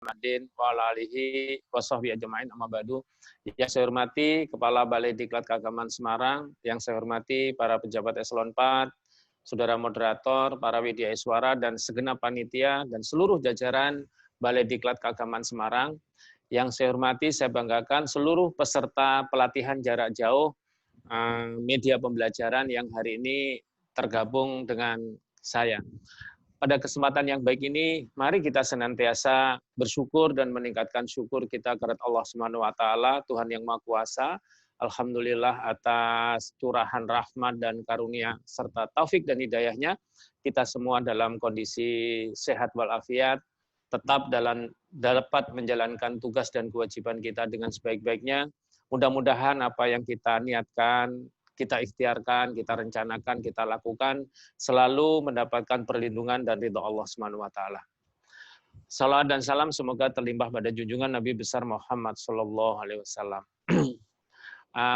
Muhammadin wa ala alihi wa sahbihi ajma'in amma ba'du. Yang saya hormati Kepala Balai Diklat Keagamaan Semarang, yang saya hormati para pejabat eselon 4, saudara moderator, para media suara dan segenap panitia dan seluruh jajaran Balai Diklat Keagamaan Semarang. Yang saya hormati, saya banggakan seluruh peserta pelatihan jarak jauh media pembelajaran yang hari ini tergabung dengan saya. Pada kesempatan yang baik ini, mari kita senantiasa bersyukur dan meningkatkan syukur kita kepada Allah Subhanahu wa taala, Tuhan yang Maha Kuasa. Alhamdulillah atas curahan rahmat dan karunia serta taufik dan hidayahnya, kita semua dalam kondisi sehat walafiat, tetap dapat menjalankan tugas dan kewajiban kita dengan sebaik-baiknya. Mudah-mudahan apa yang kita niatkan, kita ikhtiarkan, kita rencanakan, kita lakukan, selalu mendapatkan perlindungan dan ridha Allah Subhanahu wa taala. Salawat dan salam semoga terlimpah pada junjungan Nabi besar Muhammad sallallahu alaihi wasallam.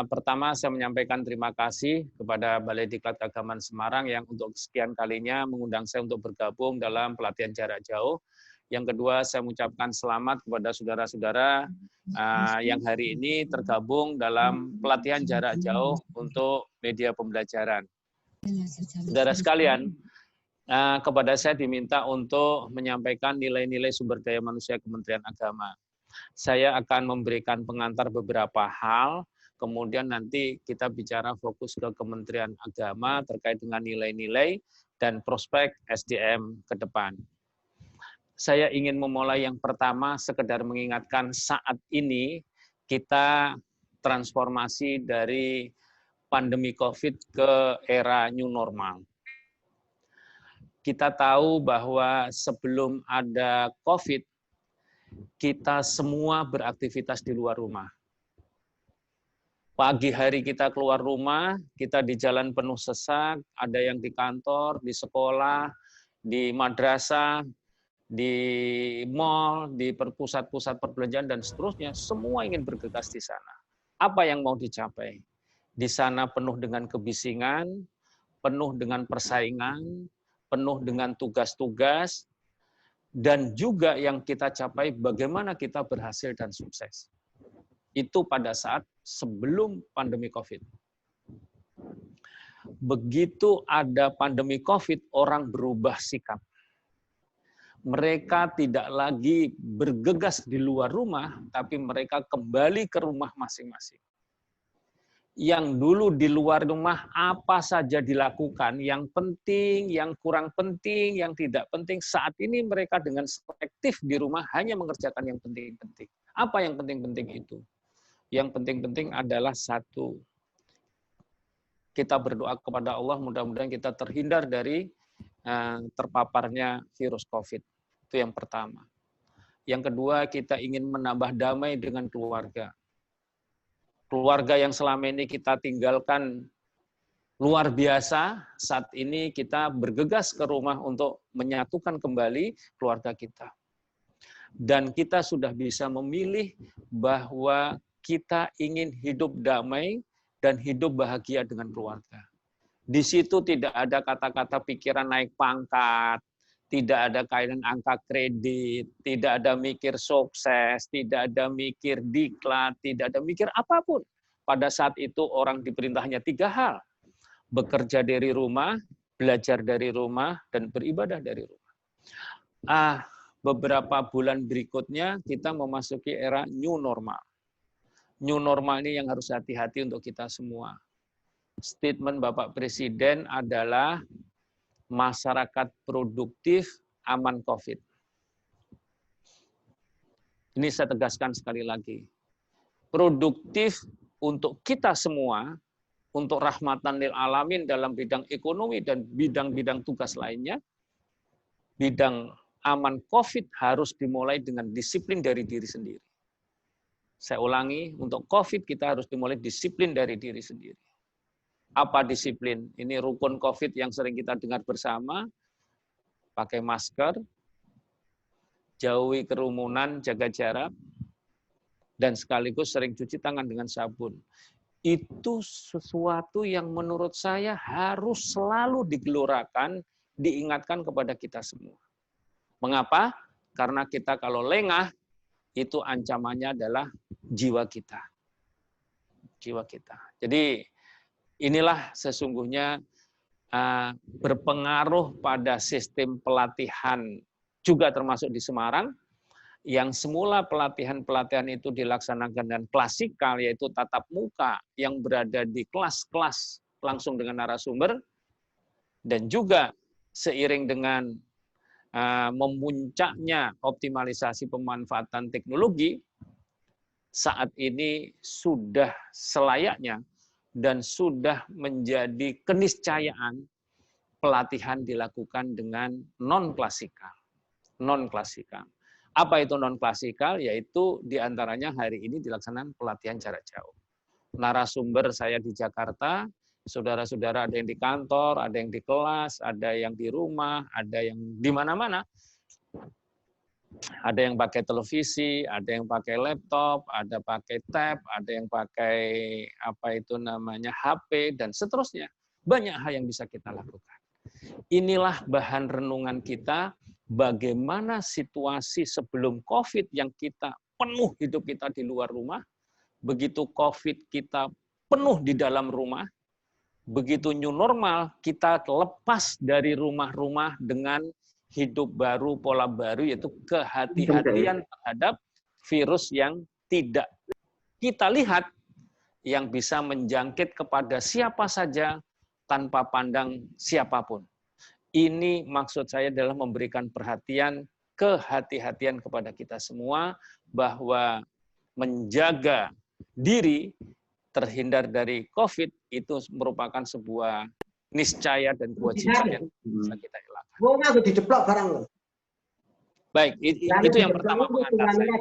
Pertama saya menyampaikan terima kasih kepada Balai Diklat Keagamaan Semarang yang untuk sekian kalinya mengundang saya untuk bergabung dalam pelatihan jarak jauh. Yang kedua, saya mengucapkan selamat kepada saudara-saudara yang hari ini tergabung dalam pelatihan jarak jauh untuk media pembelajaran. Saudara sekalian, kepada saya diminta untuk menyampaikan nilai-nilai sumber daya manusia Kementerian Agama. Saya akan memberikan pengantar beberapa hal, kemudian nanti kita bicara fokus ke Kementerian Agama terkait dengan nilai-nilai dan prospek SDM ke depan. Saya ingin memulai yang pertama, sekedar mengingatkan saat ini kita transformasi dari pandemi COVID ke era new normal. Kita tahu bahwa sebelum ada COVID, kita semua beraktivitas di luar rumah. Pagi hari kita keluar rumah, kita di jalan penuh sesak, ada yang di kantor, di sekolah, di madrasah, di mall, di pusat-pusat perbelanjaan, dan seterusnya, semua ingin bergegas di sana. Apa yang mau dicapai? Di sana penuh dengan kebisingan, penuh dengan persaingan, penuh dengan tugas-tugas, dan juga yang kita capai bagaimana kita berhasil dan sukses. Itu pada saat sebelum pandemi COVID. Begitu ada pandemi COVID, orang berubah sikap. Mereka tidak lagi bergegas di luar rumah, tapi mereka kembali ke rumah masing-masing. Yang dulu di luar rumah apa saja dilakukan, yang penting, yang kurang penting, yang tidak penting, saat ini mereka dengan selektif di rumah hanya mengerjakan yang penting-penting. Apa yang penting-penting itu? Yang penting-penting adalah satu, kita berdoa kepada Allah, mudah-mudahan kita terhindar dari terpaparnya virus COVID. Itu yang pertama. Yang kedua, kita ingin menambah damai dengan keluarga. Keluarga yang selama ini kita tinggalkan luar biasa, saat ini kita bergegas ke rumah untuk menyatukan kembali keluarga kita. Dan kita sudah bisa memilih bahwa kita ingin hidup damai dan hidup bahagia dengan keluarga. Di situ tidak ada kata-kata pikiran naik pangkat, tidak ada kaitan angka kredit, tidak ada mikir sukses, tidak ada mikir diklat, tidak ada mikir apapun. Pada saat itu orang diperintahnya 3 hal. Bekerja dari rumah, belajar dari rumah, dan beribadah dari rumah. Beberapa bulan berikutnya kita memasuki era new normal. New normal ini yang harus hati-hati untuk kita semua. Statement Bapak Presiden adalah masyarakat produktif aman COVID. Ini saya tegaskan sekali lagi. Produktif untuk kita semua, untuk rahmatan lil alamin dalam bidang ekonomi dan bidang-bidang tugas lainnya, bidang aman COVID harus dimulai dengan disiplin dari diri sendiri. Saya ulangi, untuk COVID kita harus dimulai disiplin dari diri sendiri. Apa disiplin? Ini rukun COVID yang sering kita dengar bersama, pakai masker, jauhi kerumunan, jaga jarak, dan sekaligus sering cuci tangan dengan sabun. Itu sesuatu yang menurut saya harus selalu digelorakan, diingatkan kepada kita semua. Mengapa? Karena kita kalau lengah, itu ancamannya adalah jiwa kita. Jiwa kita. Jadi inilah sesungguhnya berpengaruh pada sistem pelatihan juga termasuk di Semarang, yang semula pelatihan-pelatihan itu dilaksanakan dengan klasikal, yaitu tatap muka yang berada di kelas-kelas langsung dengan narasumber, dan juga seiring dengan memuncaknya optimalisasi pemanfaatan teknologi, saat ini sudah selayaknya dan sudah menjadi keniscayaan pelatihan dilakukan dengan non-klasikal. Non-klasikal. Apa itu non-klasikal? Yaitu diantaranya hari ini dilaksanakan pelatihan jarak jauh. Narasumber saya di Jakarta, saudara-saudara ada yang di kantor, ada yang di kelas, ada yang di rumah, ada yang di mana-mana. Ada yang pakai televisi, ada yang pakai laptop, ada pakai tab, ada yang pakai HP, dan seterusnya. Banyak hal yang bisa kita lakukan. Inilah bahan renungan kita, bagaimana situasi sebelum COVID yang kita penuh hidup kita di luar rumah, begitu COVID kita penuh di dalam rumah, begitu new normal kita lepas dari rumah-rumah dengan hidup baru, pola baru, yaitu kehati-hatian terhadap virus yang tidak kita lihat, yang bisa menjangkit kepada siapa saja tanpa pandang siapapun. Ini maksud saya adalah memberikan perhatian, kehati-hatian kepada kita semua, bahwa menjaga diri terhindar dari COVID itu merupakan sebuah niscaya dan kewajiban yang bisa kita elakkan. Baik, itu yang pertama pengantar saya.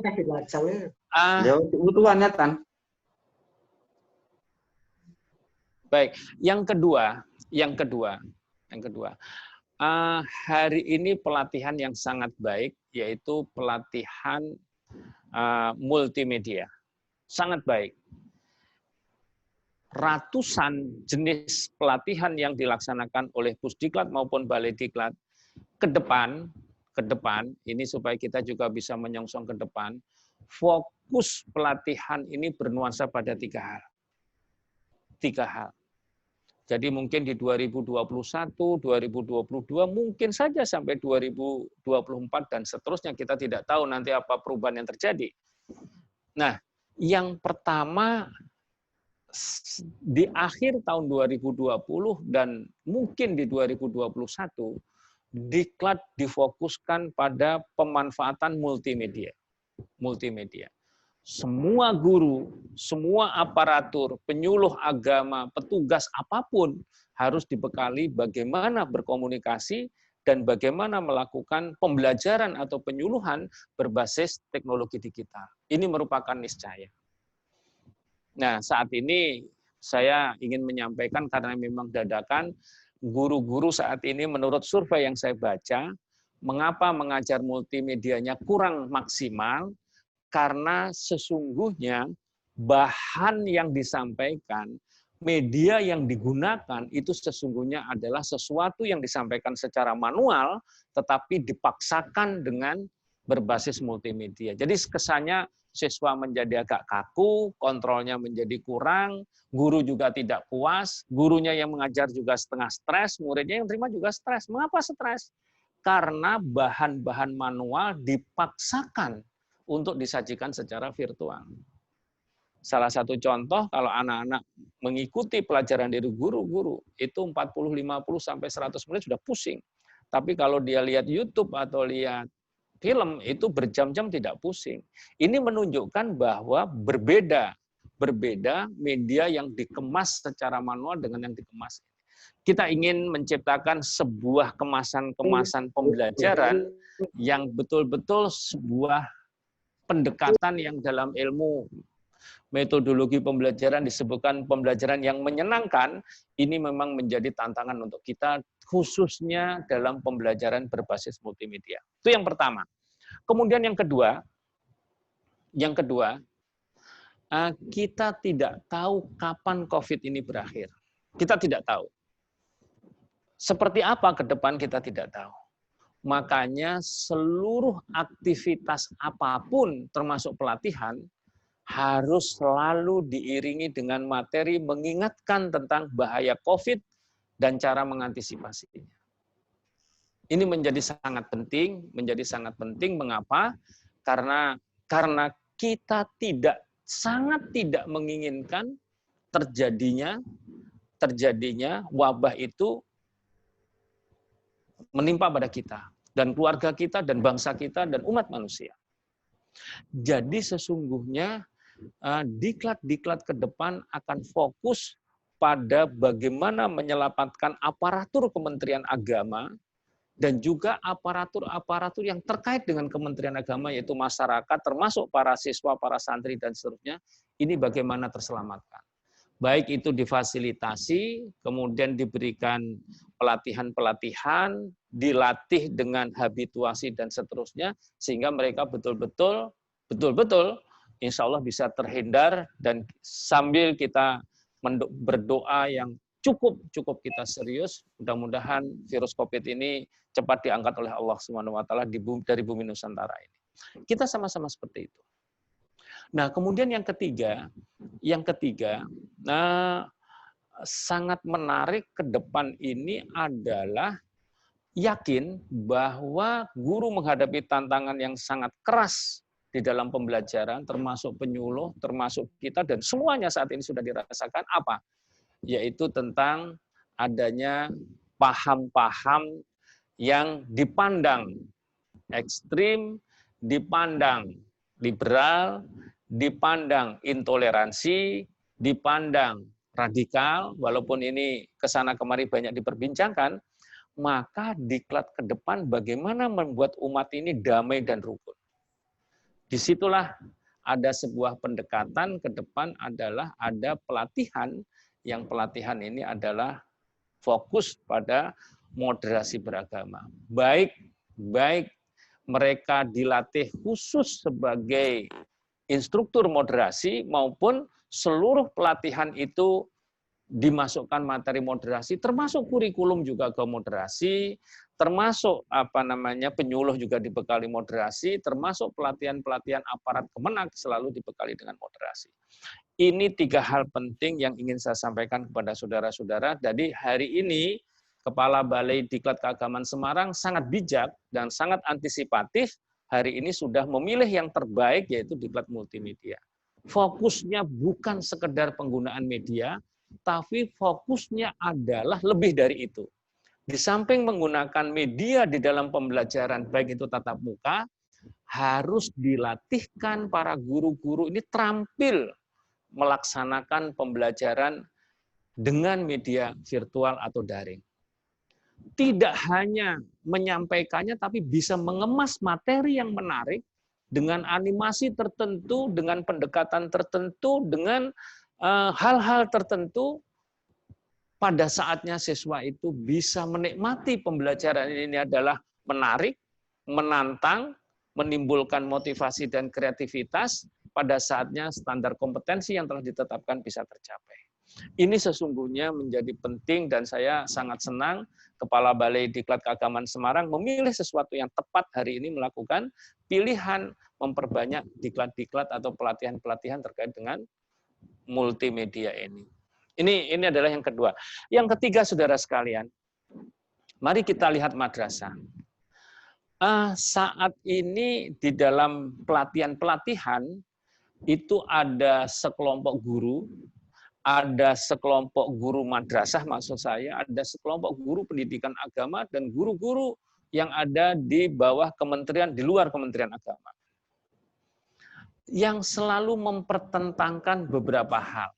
Baik, yang kedua, hari ini pelatihan yang sangat baik, yaitu pelatihan multimedia, sangat baik. Ratusan jenis pelatihan yang dilaksanakan oleh Pusdiklat maupun Balediklat ke depan ini supaya kita juga bisa menyongsong ke depan, fokus pelatihan ini bernuansa pada 3 hal. 3 hal. Jadi mungkin di 2021, 2022, mungkin saja sampai 2024 dan seterusnya, kita tidak tahu nanti apa perubahan yang terjadi. Nah, yang pertama, di akhir tahun 2020 dan mungkin di 2021, Diklat difokuskan pada pemanfaatan multimedia. Semua guru, semua aparatur, penyuluh agama, petugas apapun harus dibekali bagaimana berkomunikasi dan bagaimana melakukan pembelajaran atau penyuluhan berbasis teknologi digital. Ini merupakan niscaya. Nah, saat ini saya ingin menyampaikan, karena memang dadakan, guru-guru saat ini menurut survei yang saya baca, mengapa mengajar multimedianya kurang maksimal? Karena sesungguhnya bahan yang disampaikan, media yang digunakan itu sesungguhnya adalah sesuatu yang disampaikan secara manual, tetapi dipaksakan dengan berbasis multimedia. Jadi kesannya siswa menjadi agak kaku, kontrolnya menjadi kurang, guru juga tidak puas, gurunya yang mengajar juga setengah stres, muridnya yang terima juga stres. Mengapa stres? Karena bahan-bahan manual dipaksakan untuk disajikan secara virtual. Salah satu contoh, kalau anak-anak mengikuti pelajaran dari guru-guru, itu 40, 50, sampai 100 menit sudah pusing. Tapi kalau dia lihat YouTube atau lihat film, itu berjam-jam tidak pusing. Ini menunjukkan bahwa berbeda media yang dikemas secara manual dengan yang dikemas. Kita ingin menciptakan sebuah kemasan-kemasan pembelajaran yang betul-betul sebuah pendekatan yang dalam ilmu metodologi pembelajaran disebutkan pembelajaran yang menyenangkan. Ini memang menjadi tantangan untuk kita, khususnya dalam pembelajaran berbasis multimedia. Itu yang pertama. Kemudian yang kedua, kita tidak tahu kapan COVID ini berakhir. Kita tidak tahu. Seperti apa ke depan kita tidak tahu. Makanya seluruh aktivitas apapun termasuk pelatihan harus selalu diiringi dengan materi mengingatkan tentang bahaya COVID dan cara mengantisipasinya. Ini menjadi sangat penting. Mengapa? Karena kita sangat tidak menginginkan terjadinya wabah itu menimpa pada kita dan keluarga kita dan bangsa kita dan umat manusia. Jadi sesungguhnya diklat-diklat ke depan akan fokus pada bagaimana menyelamatkan aparatur Kementerian Agama dan juga aparatur-aparatur yang terkait dengan Kementerian Agama, yaitu masyarakat, termasuk para siswa, para santri, dan seterusnya, ini bagaimana terselamatkan. Baik itu difasilitasi, kemudian diberikan pelatihan-pelatihan, dilatih dengan habituasi, dan seterusnya, sehingga mereka betul-betul insya Allah bisa terhindar, dan sambil kita berdoa yang cukup kita serius, mudah-mudahan virus COVID ini cepat diangkat oleh Allah SWT dari bumi Nusantara ini. Kita sama-sama seperti itu. Nah, kemudian yang ketiga, sangat menarik ke depan ini adalah yakin bahwa guru menghadapi tantangan yang sangat keras di dalam pembelajaran, termasuk penyuluh, termasuk kita, dan semuanya saat ini sudah dirasakan apa? Yaitu tentang adanya paham-paham yang dipandang ekstrim, dipandang liberal, dipandang intoleransi, dipandang radikal, walaupun ini kesana kemari banyak diperbincangkan, maka diklat ke depan bagaimana membuat umat ini damai dan rukun. Disitulah ada sebuah pendekatan ke depan adalah ada pelatihan, yang pelatihan ini adalah fokus pada moderasi beragama. Baik mereka dilatih khusus sebagai instruktur moderasi maupun seluruh pelatihan itu dimasukkan materi moderasi, termasuk kurikulum juga ke moderasi, termasuk penyuluh juga dibekali moderasi, termasuk pelatihan-pelatihan aparat Kemenak selalu dibekali dengan moderasi. Ini 3 hal penting yang ingin saya sampaikan kepada saudara-saudara. Jadi hari ini Kepala Balai Diklat Keagamaan Semarang sangat bijak dan sangat antisipatif. Hari ini sudah memilih yang terbaik, yaitu diklat multimedia. Fokusnya bukan sekedar penggunaan media, tapi fokusnya adalah lebih dari itu. Di samping menggunakan media di dalam pembelajaran, baik itu tatap muka, harus dilatihkan para guru-guru ini terampil melaksanakan pembelajaran dengan media virtual atau daring. Tidak hanya menyampaikannya, tapi bisa mengemas materi yang menarik dengan animasi tertentu, dengan pendekatan tertentu, dengan hal-hal tertentu. Pada saatnya siswa itu bisa menikmati pembelajaran ini adalah menarik, menantang, menimbulkan motivasi dan kreativitas. Pada saatnya standar kompetensi yang telah ditetapkan bisa tercapai. Ini sesungguhnya menjadi penting dan saya sangat senang Kepala Balai Diklat Keagamaan Semarang memilih sesuatu yang tepat hari ini melakukan pilihan memperbanyak diklat-diklat atau pelatihan-pelatihan terkait dengan multimedia ini. Ini adalah yang kedua. Yang ketiga, saudara sekalian, mari kita lihat madrasah. Saat ini di dalam pelatihan-pelatihan itu ada sekelompok guru, ada sekelompok guru madrasah maksud saya, ada sekelompok guru pendidikan agama dan guru-guru yang ada di bawah kementerian, di luar Kementerian Agama. Yang selalu mempertentangkan beberapa hal.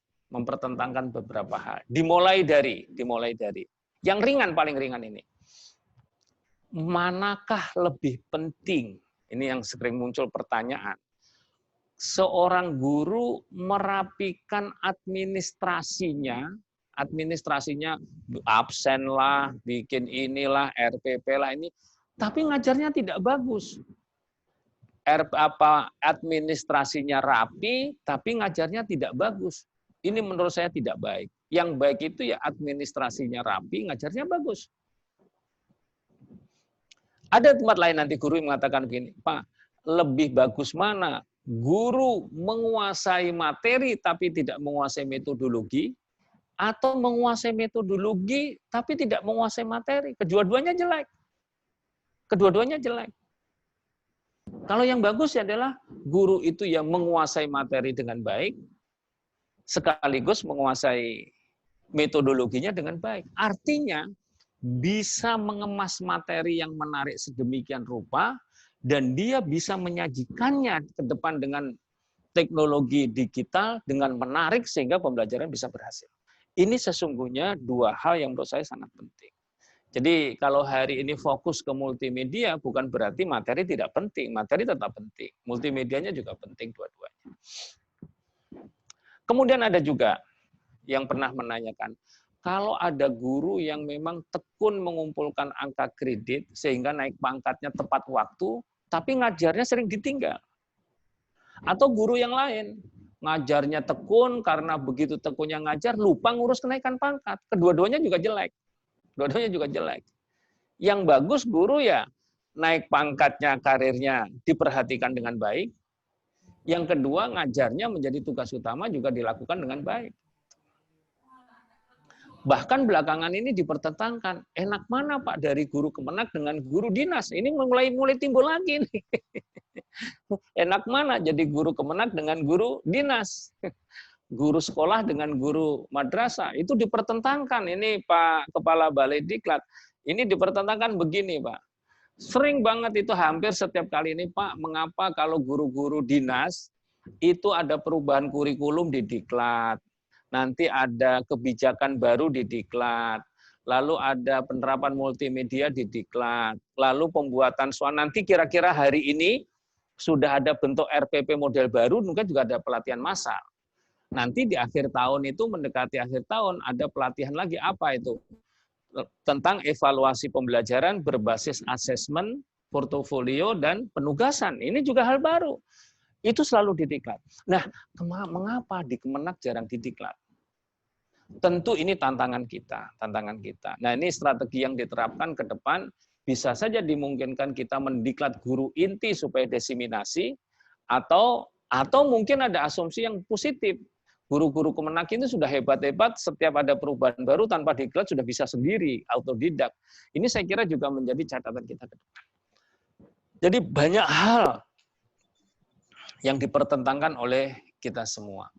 Dimulai dari yang ringan, paling ringan ini. Manakah lebih penting? Ini yang sering muncul pertanyaan. Seorang guru merapikan administrasinya absen lah, bikin inilah, RPP lah ini, tapi ngajarnya tidak bagus. Administrasinya rapi, tapi ngajarnya tidak bagus. Ini menurut saya tidak baik. Yang baik itu ya administrasinya rapi, ngajarnya bagus. Ada tempat lain nanti guru yang mengatakan begini, Pak, lebih bagus mana? Guru menguasai materi tapi tidak menguasai metodologi, atau menguasai metodologi tapi tidak menguasai materi. Kedua-duanya jelek. Kedua-duanya jelek. Kalau yang bagus adalah guru itu yang menguasai materi dengan baik, sekaligus menguasai metodologinya dengan baik. Artinya, bisa mengemas materi yang menarik sedemikian rupa, dan dia bisa menyajikannya ke depan dengan teknologi digital dengan menarik sehingga pembelajaran bisa berhasil. Ini sesungguhnya dua hal yang menurut saya sangat penting. Jadi kalau hari ini fokus ke multimedia bukan berarti materi tidak penting, materi tetap penting. Multimedianya juga penting dua-duanya. Kemudian ada juga yang pernah menanyakan, kalau ada guru yang memang tekun mengumpulkan angka kredit sehingga naik pangkatnya tepat waktu, tapi ngajarnya sering ditinggal. Atau guru yang lain, ngajarnya tekun karena begitu tekunnya ngajar, lupa ngurus kenaikan pangkat. Kedua-duanya juga jelek. Dua-duanya juga jelek. Yang bagus guru ya naik pangkatnya, karirnya diperhatikan dengan baik. Yang kedua, ngajarnya menjadi tugas utama juga dilakukan dengan baik. Bahkan belakangan ini dipertentangkan, enak mana Pak dari guru Kemenak dengan guru dinas? Ini mulai timbul lagi nih. Enak mana jadi guru Kemenak dengan guru dinas? Guru sekolah dengan guru madrasah, itu dipertentangkan. Ini Pak Kepala Balai Diklat, ini dipertentangkan begini Pak. Sering banget itu hampir setiap kali ini Pak, mengapa kalau guru-guru dinas itu ada perubahan kurikulum di Diklat, nanti ada kebijakan baru di Diklat, lalu ada penerapan multimedia di Diklat, lalu pembuatan nanti kira-kira hari ini sudah ada bentuk RPP model baru, mungkin juga ada pelatihan massal. Nanti di akhir tahun itu, mendekati akhir tahun, ada pelatihan lagi, apa itu? Tentang evaluasi pembelajaran berbasis asesmen, portofolio, dan penugasan. Ini juga hal baru. Itu selalu didiklat. Nah, mengapa di Kemenak jarang didiklat? Tentu ini tantangan kita. Nah, ini strategi yang diterapkan ke depan, bisa saja dimungkinkan kita mendiklat guru inti supaya desiminasi, atau mungkin ada asumsi yang positif. Guru-guru Kemenak ini sudah hebat-hebat, setiap ada perubahan baru tanpa diklat sudah bisa sendiri, autodidak. Ini saya kira juga menjadi catatan kita ke depan. Jadi banyak hal yang dipertentangkan oleh kita semua.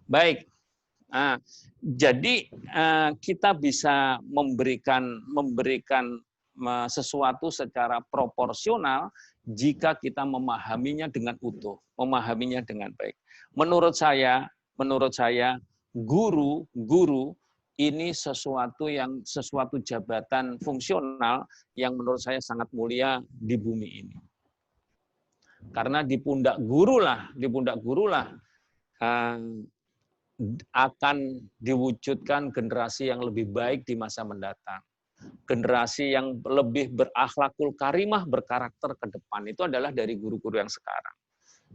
Baik, jadi kita bisa memberikan sesuatu secara proporsional jika kita memahaminya dengan utuh, memahaminya dengan baik. Menurut saya guru ini sesuatu jabatan fungsional yang menurut saya sangat mulia di bumi ini. Karena di pundak guru lah akan diwujudkan generasi yang lebih baik di masa mendatang. Generasi yang lebih berakhlakul karimah, berkarakter ke depan, itu adalah dari guru-guru yang sekarang.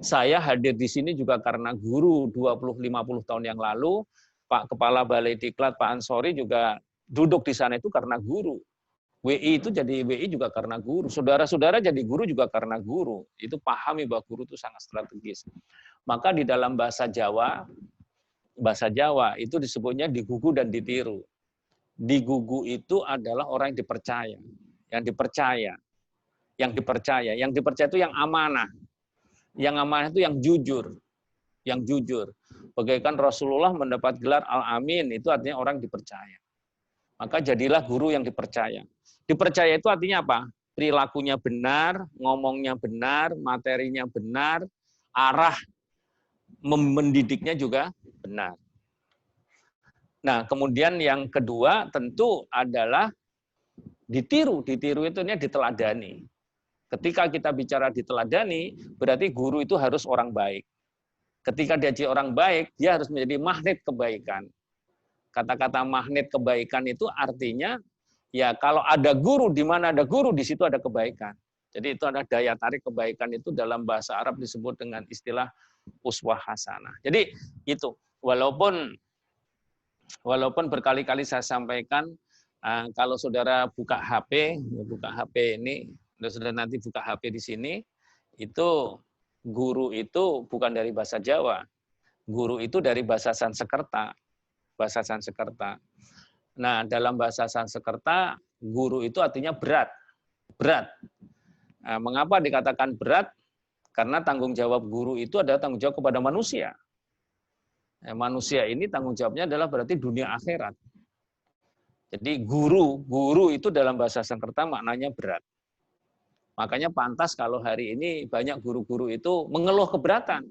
Saya hadir di sini juga karena guru 20-50 tahun yang lalu, Pak Kepala Balai Diklat, Pak Ansori juga duduk di sana itu karena guru. WI itu jadi WI juga karena guru. Saudara-saudara jadi guru juga karena guru. Itu pahami bahwa guru itu sangat strategis. Maka di dalam bahasa Jawa itu disebutnya digugu dan ditiru. Digugu itu adalah orang yang dipercaya. Yang dipercaya itu yang amanah. Yang amanah itu yang jujur. Bagaikan Rasulullah mendapat gelar Al-Amin, itu artinya orang dipercaya. Maka jadilah guru yang dipercaya. Dipercaya itu artinya apa? Perilakunya benar, ngomongnya benar, materinya benar, arah mendidiknya juga benar. Nah, kemudian yang kedua tentu adalah ditiru. Ditiru itu diteladani. Ketika kita bicara diteladani, berarti guru itu harus orang baik. Ketika dia jadi orang baik, dia harus menjadi magnet kebaikan. Kata-kata magnet kebaikan itu artinya, ya kalau ada guru, di mana ada guru, di situ ada kebaikan. Jadi itu ada daya tarik kebaikan, itu dalam bahasa Arab disebut dengan istilah uswah hasanah. Jadi itu, walaupun berkali-kali saya sampaikan, kalau saudara buka HP ini, Sudah nanti buka HP di sini, itu guru itu bukan dari bahasa Jawa. Guru itu dari bahasa Sanskerta. Bahasa Sanskerta. Nah, dalam bahasa Sanskerta, guru itu artinya berat. Berat. Nah, mengapa dikatakan berat? Karena tanggung jawab guru itu adalah tanggung jawab kepada manusia. Nah, manusia ini tanggung jawabnya adalah berarti dunia akhirat. Jadi guru itu dalam bahasa Sanskerta maknanya berat. Makanya pantas kalau hari ini banyak guru-guru itu mengeluh keberatan.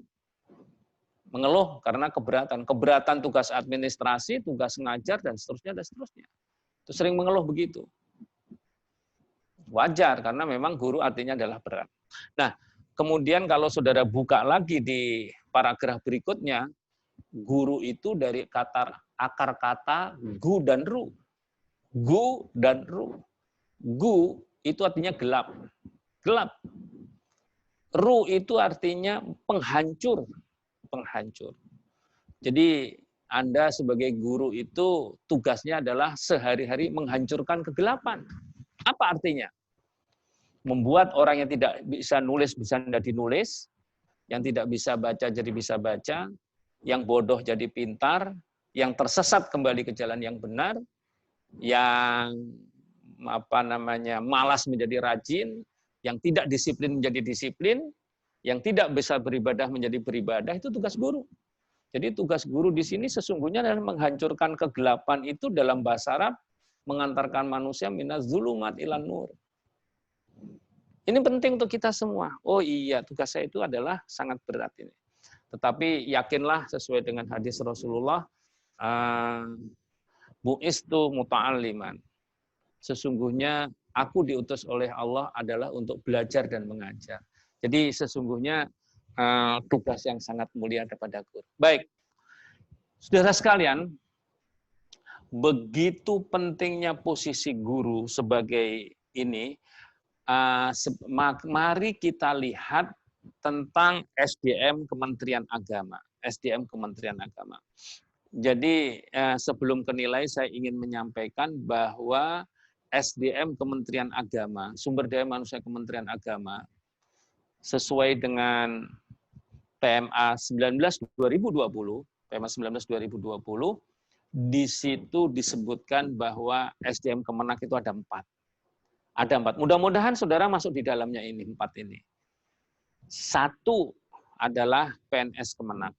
Mengeluh karena keberatan. Keberatan tugas administrasi, tugas ngajar, dan seterusnya, dan seterusnya. Itu sering mengeluh begitu. Wajar, karena memang guru artinya adalah berat. Nah, kemudian kalau saudara buka lagi di paragraf berikutnya, guru itu dari akar kata gu dan ru. Gu dan ru. Gu itu artinya gelap. Gelap. Ru itu artinya penghancur. Penghancur. Jadi Anda sebagai guru itu tugasnya adalah sehari-hari menghancurkan kegelapan. Apa artinya? Membuat orang yang tidak bisa nulis bisa jadi nulis, yang tidak bisa baca jadi bisa baca, yang bodoh jadi pintar, yang tersesat kembali ke jalan yang benar, yang malas menjadi rajin, yang tidak disiplin menjadi disiplin, yang tidak bisa beribadah menjadi beribadah, itu tugas guru. Jadi tugas guru di sini sesungguhnya adalah menghancurkan kegelapan itu dalam bahasa Arab, mengantarkan manusia minaz zulumat ilan nur. Ini penting untuk kita semua. Oh iya, tugas saya itu adalah sangat berat ini. Tetapi yakinlah sesuai dengan hadis Rasulullah, bu'istu muta'alliman. Sesungguhnya aku diutus oleh Allah adalah untuk belajar dan mengajar. Jadi sesungguhnya tugas yang sangat mulia kepada guru. Baik, saudara sekalian, begitu pentingnya posisi guru sebagai ini. Mari kita lihat tentang SDM Kementerian Agama. SDM Kementerian Agama. Jadi sebelum ke nilai saya ingin menyampaikan bahwa SDM Kementerian Agama, sumber daya manusia Kementerian Agama, sesuai dengan PMA 19/2020, PMA 19/2020, di situ disebutkan bahwa SDM Kemenak itu ada 4. Ada 4. Mudah-mudahan saudara masuk di dalamnya ini, 4 ini. 1 adalah PNS Kemenak.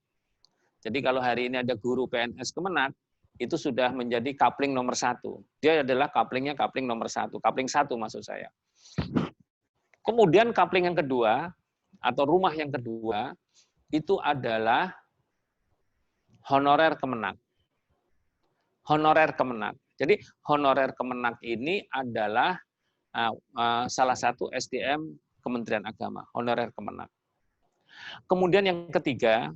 Jadi kalau hari ini ada guru PNS Kemenak, itu sudah menjadi kapling nomor 1. Dia adalah kapling nomor 1. Kapling 1 maksud saya. Kemudian kapling yang kedua, atau rumah yang kedua, itu adalah honorer Kemenak. Honorer Kemenak. Jadi honorer Kemenak ini adalah salah satu SDM Kementerian Agama, honorer Kemenak. Kemudian yang ketiga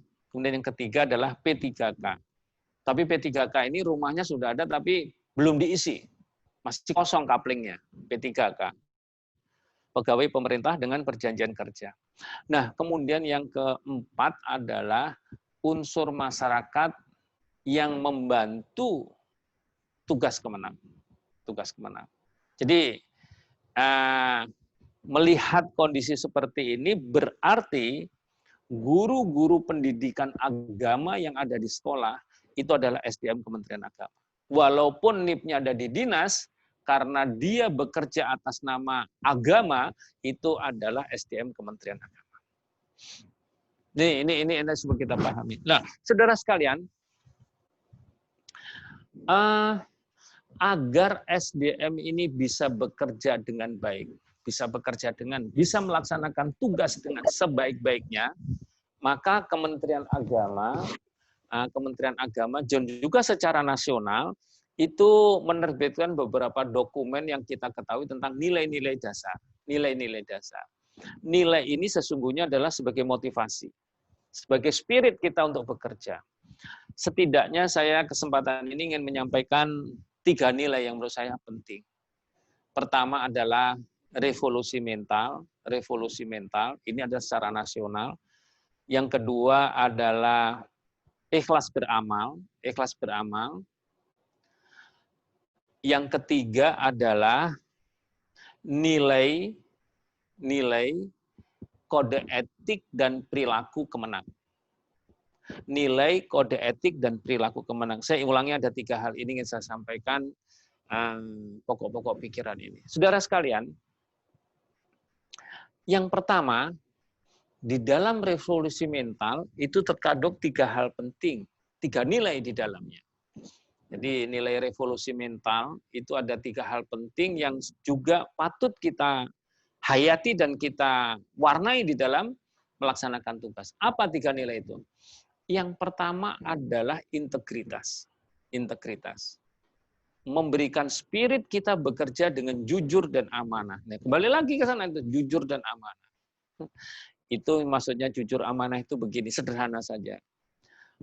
adalah P3K. Tapi P3K ini rumahnya sudah ada tapi belum diisi. Masih kosong kaplingnya, P3K. Pegawai pemerintah dengan perjanjian kerja. Nah, kemudian yang keempat adalah unsur masyarakat yang membantu tugas Kemenak. Tugas Kemenak. Jadi melihat kondisi seperti ini berarti guru-guru pendidikan agama yang ada di sekolah itu adalah SDM Kementerian Agama. Walaupun NIP-nya ada di dinas, karena dia bekerja atas nama agama, itu adalah SDM Kementerian Agama. Ini supaya kita pahami. Nah, saudara sekalian, agar SDM ini bisa bekerja dengan baik, bisa melaksanakan tugas dengan sebaik-baiknya, maka Kementerian Agama dan juga secara nasional itu menerbitkan beberapa dokumen yang kita ketahui tentang nilai-nilai dasar. Nilai-nilai dasar. Nilai ini sesungguhnya adalah sebagai motivasi, sebagai spirit kita untuk bekerja. Setidaknya saya kesempatan ini ingin menyampaikan 3 nilai yang menurut saya penting. Pertama adalah revolusi mental. Revolusi mental, ini adalah secara nasional. Yang kedua adalah ikhlas beramal. Ikhlas beramal. Yang ketiga adalah nilai nilai, kode etik, dan perilaku kemenang. Nilai, kode etik, dan perilaku kemenang. Saya ulangi, ada 3 hal ini ingin saya sampaikan, pokok-pokok pikiran ini. Saudara sekalian, yang pertama, di dalam revolusi mental itu terkandung 3 hal penting, 3 nilai di dalamnya. Jadi nilai revolusi mental itu ada 3 hal penting yang juga patut kita hayati dan kita warnai di dalam melaksanakan tugas. Apa 3 nilai itu? Yang pertama adalah integritas. Integritas. Memberikan spirit kita bekerja dengan jujur dan amanah. Nah, kembali lagi ke sana, itu jujur dan amanah. Itu maksudnya jujur amanah itu begini, sederhana saja.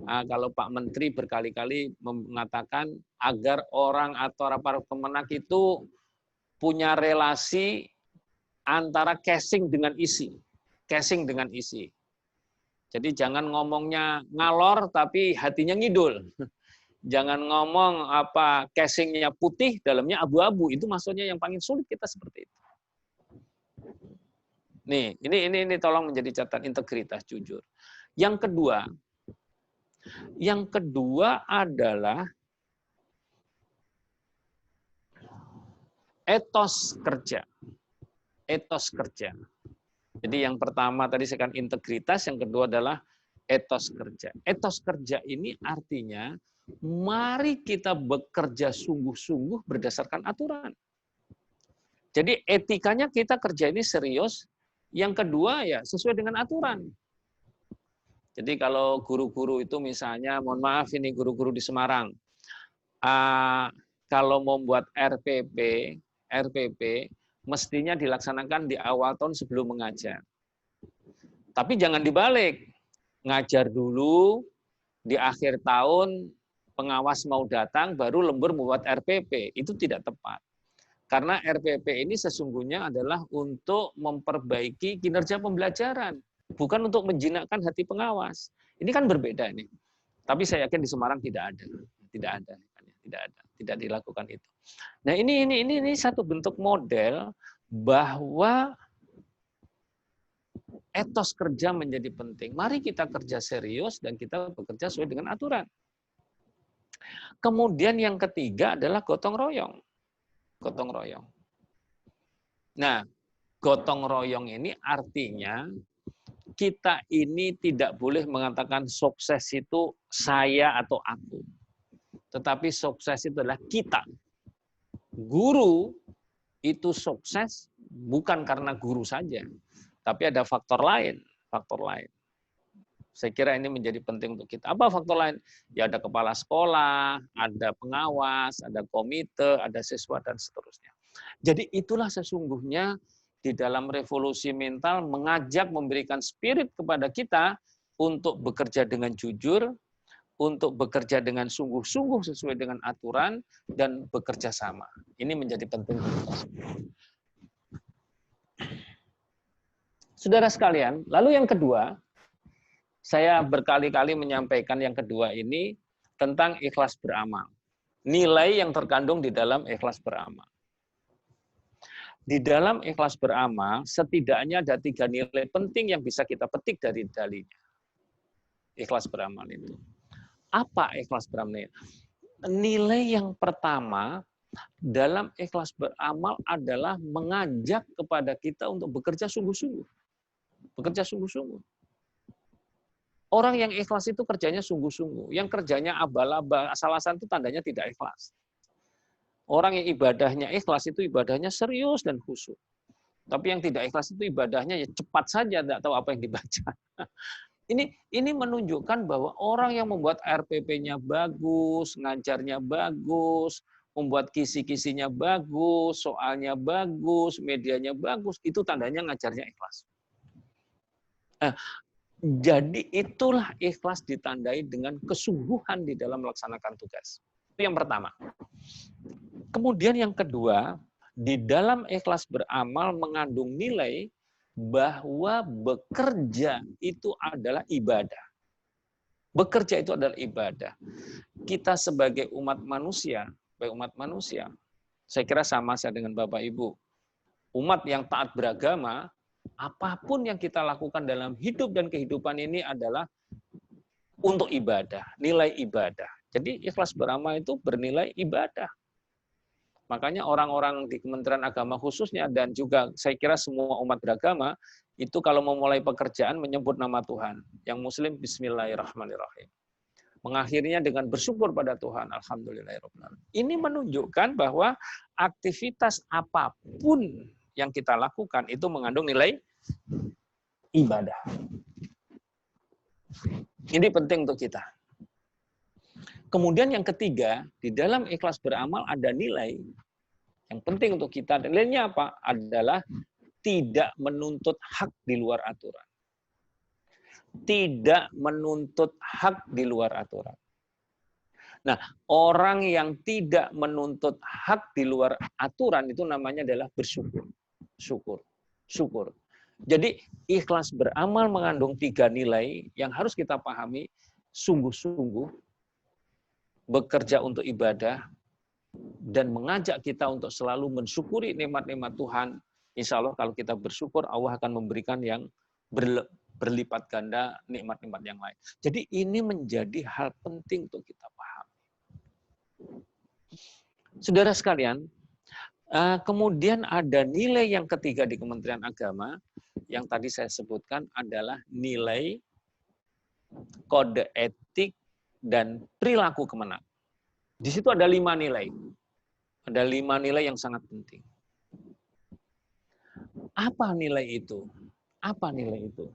Kalau Pak Menteri berkali-kali mengatakan agar orang atau para kemenang itu punya relasi antara casing dengan isi. Casing dengan isi. Jadi jangan ngomongnya ngalor tapi hatinya ngidul. Jangan ngomong casingnya putih, dalamnya abu-abu. Itu maksudnya yang paling sulit kita seperti itu. Nih, ini tolong menjadi catatan, integritas, jujur. Yang kedua adalah etos kerja. Etos kerja. Jadi yang pertama tadi saya kan integritas, yang kedua adalah etos kerja. Etos kerja ini artinya mari kita bekerja sungguh-sungguh berdasarkan aturan. Jadi etikanya kita kerja ini serius. Yang kedua ya sesuai dengan aturan. Jadi kalau guru-guru itu misalnya, mohon maaf ini guru-guru di Semarang, kalau membuat RPP mestinya dilaksanakan di awal tahun sebelum mengajar. Tapi jangan dibalik, ngajar dulu, di akhir tahun pengawas mau datang, baru lembur membuat RPP. Itu tidak tepat. Karena RPP ini sesungguhnya adalah untuk memperbaiki kinerja pembelajaran. Bukan untuk menjinakkan hati pengawas. Ini kan berbeda nih. Tapi saya yakin di Semarang tidak ada, tidak dilakukan itu. Nah ini satu bentuk model bahwa etos kerja menjadi penting. Mari kita kerja serius dan kita bekerja sesuai dengan aturan. Kemudian yang ketiga adalah gotong royong. Gotong royong. Nah, gotong royong ini artinya kita ini tidak boleh mengatakan sukses itu saya atau aku. Tetapi sukses itu adalah kita. Guru itu sukses bukan karena guru saja, tapi ada faktor lain. Saya kira ini menjadi penting untuk kita. Apa faktor lain? Ya ada kepala sekolah, ada pengawas, ada komite, ada siswa, dan seterusnya. Jadi itulah sesungguhnya di dalam revolusi mental mengajak, memberikan spirit kepada kita untuk bekerja dengan jujur, untuk bekerja dengan sungguh-sungguh sesuai dengan aturan, dan bekerja sama. Ini menjadi penting. Saudara sekalian, lalu yang kedua, saya berkali-kali menyampaikan yang kedua ini tentang ikhlas beramal. Nilai yang terkandung di dalam ikhlas beramal. Di dalam ikhlas beramal, setidaknya ada 3 nilai penting yang bisa kita petik dari dalilnya. Ikhlas beramal itu. Apa ikhlas beramal? Nilai yang pertama dalam ikhlas beramal adalah mengajak kepada kita untuk bekerja sungguh-sungguh. Bekerja sungguh-sungguh. Orang yang ikhlas itu kerjanya sungguh-sungguh. Yang kerjanya abal-abal, asal-asalan itu tandanya tidak ikhlas. Orang yang ibadahnya ikhlas itu ibadahnya serius dan khusyuk. Tapi yang tidak ikhlas itu ibadahnya ya cepat saja, tidak tahu apa yang dibaca. Ini menunjukkan bahwa orang yang membuat RPP-nya bagus, ngajarnya bagus, membuat kisi-kisinya bagus, soalnya bagus, medianya bagus, itu tandanya ngajarnya ikhlas. Jadi itulah ikhlas ditandai dengan kesungguhan di dalam melaksanakan tugas. Itu yang pertama. Kemudian yang kedua, di dalam ikhlas beramal mengandung nilai bahwa bekerja itu adalah ibadah. Bekerja itu adalah ibadah. Kita sebagai umat manusia, saya kira sama saya dengan Bapak Ibu. Umat yang taat beragama, Apapun yang kita lakukan dalam hidup dan kehidupan ini adalah untuk ibadah, nilai ibadah. Jadi ikhlas beramal itu bernilai ibadah. Makanya orang-orang di Kementerian Agama khususnya dan juga saya kira semua umat beragama itu kalau memulai pekerjaan menyebut nama Tuhan. Yang Muslim Bismillahirrahmanirrahim. Mengakhirinya dengan bersyukur pada Tuhan. Alhamdulillahirrahmanirrahim. Ini menunjukkan bahwa aktivitas apapun yang kita lakukan itu mengandung nilai ibadah. Ini penting untuk kita. Kemudian yang ketiga, di dalam ikhlas beramal ada nilai yang penting untuk kita. Nilainya apa? Adalah tidak menuntut hak di luar aturan. Tidak menuntut hak di luar aturan. Nah, orang yang tidak menuntut hak di luar aturan itu namanya adalah bersyukur. Syukur. Jadi ikhlas beramal mengandung 3 nilai yang harus kita pahami, sungguh-sungguh, bekerja untuk ibadah, dan mengajak kita untuk selalu mensyukuri nikmat-nikmat Tuhan. Insya Allah kalau kita bersyukur, Allah akan memberikan yang berlipat ganda nikmat-nikmat yang lain. Jadi ini menjadi hal penting untuk kita pahami. Saudara sekalian, kemudian ada nilai yang ketiga di Kementerian Agama, yang tadi saya sebutkan adalah nilai kode etik dan perilaku kemenang. Di situ ada 5 nilai. Ada 5 nilai yang sangat penting. Apa nilai itu? Apa nilai itu?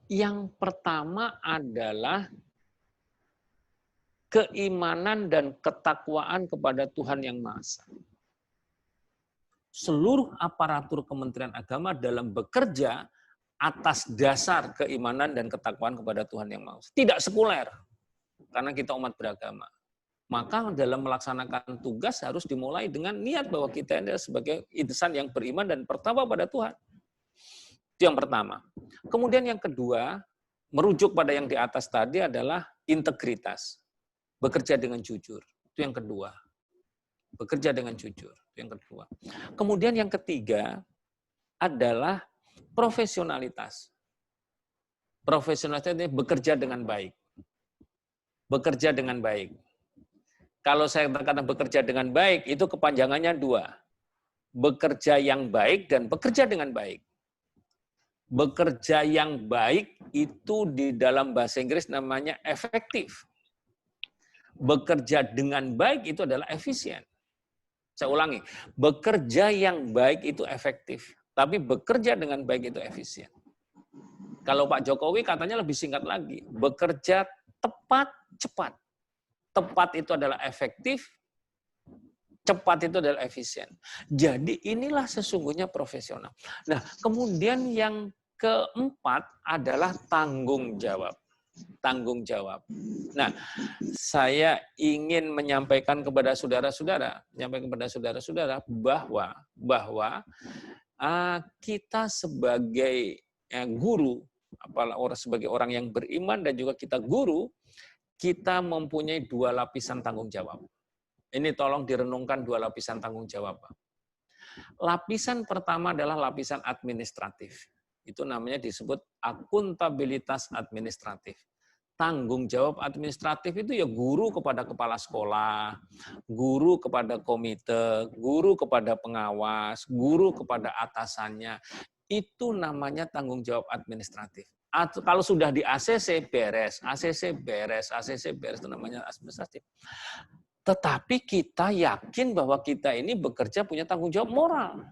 Yang pertama adalah keimanan dan ketakwaan kepada Tuhan Yang Maha Esa. Seluruh aparatur Kementerian Agama dalam bekerja atas dasar keimanan dan ketakwaan kepada Tuhan Yang Maha Esa. Tidak sekuler, karena kita umat beragama. Maka dalam melaksanakan tugas harus dimulai dengan niat bahwa kita adalah sebagai insan yang beriman dan bertakwa pada Tuhan. Itu yang pertama. Kemudian yang kedua, merujuk pada yang di atas tadi adalah integritas. Bekerja dengan jujur. Itu yang kedua. Bekerja dengan jujur. Itu yang kedua. Kemudian yang ketiga adalah profesionalitas. Profesionalitas ini bekerja dengan baik. Bekerja dengan baik. Kalau saya katakan bekerja dengan baik, itu kepanjangannya 2. Bekerja yang baik dan bekerja dengan baik. Bekerja yang baik itu di dalam bahasa Inggris namanya efektif. Bekerja dengan baik itu adalah efisien. Saya ulangi, bekerja yang baik itu efektif, tapi bekerja dengan baik itu efisien. Kalau Pak Jokowi katanya lebih singkat lagi, bekerja tepat, cepat. Tepat itu adalah efektif, cepat itu adalah efisien. Jadi inilah sesungguhnya profesional. Nah, kemudian yang keempat adalah tanggung jawab. Tanggung jawab. Nah, saya ingin menyampaikan kepada saudara-saudara, bahwa kita sebagai guru, apalagi sebagai orang yang beriman dan juga kita guru, kita mempunyai 2 lapisan tanggung jawab. Ini tolong direnungkan 2 lapisan tanggung jawab. Lapisan pertama adalah lapisan administratif. Itu namanya disebut akuntabilitas administratif. Tanggung jawab administratif itu ya guru kepada kepala sekolah, guru kepada komite, guru kepada pengawas, guru kepada atasannya. Itu namanya tanggung jawab administratif. Atau kalau sudah di ACC beres, ACC beres itu namanya administratif. Tetapi kita yakin bahwa kita ini bekerja punya tanggung jawab moral.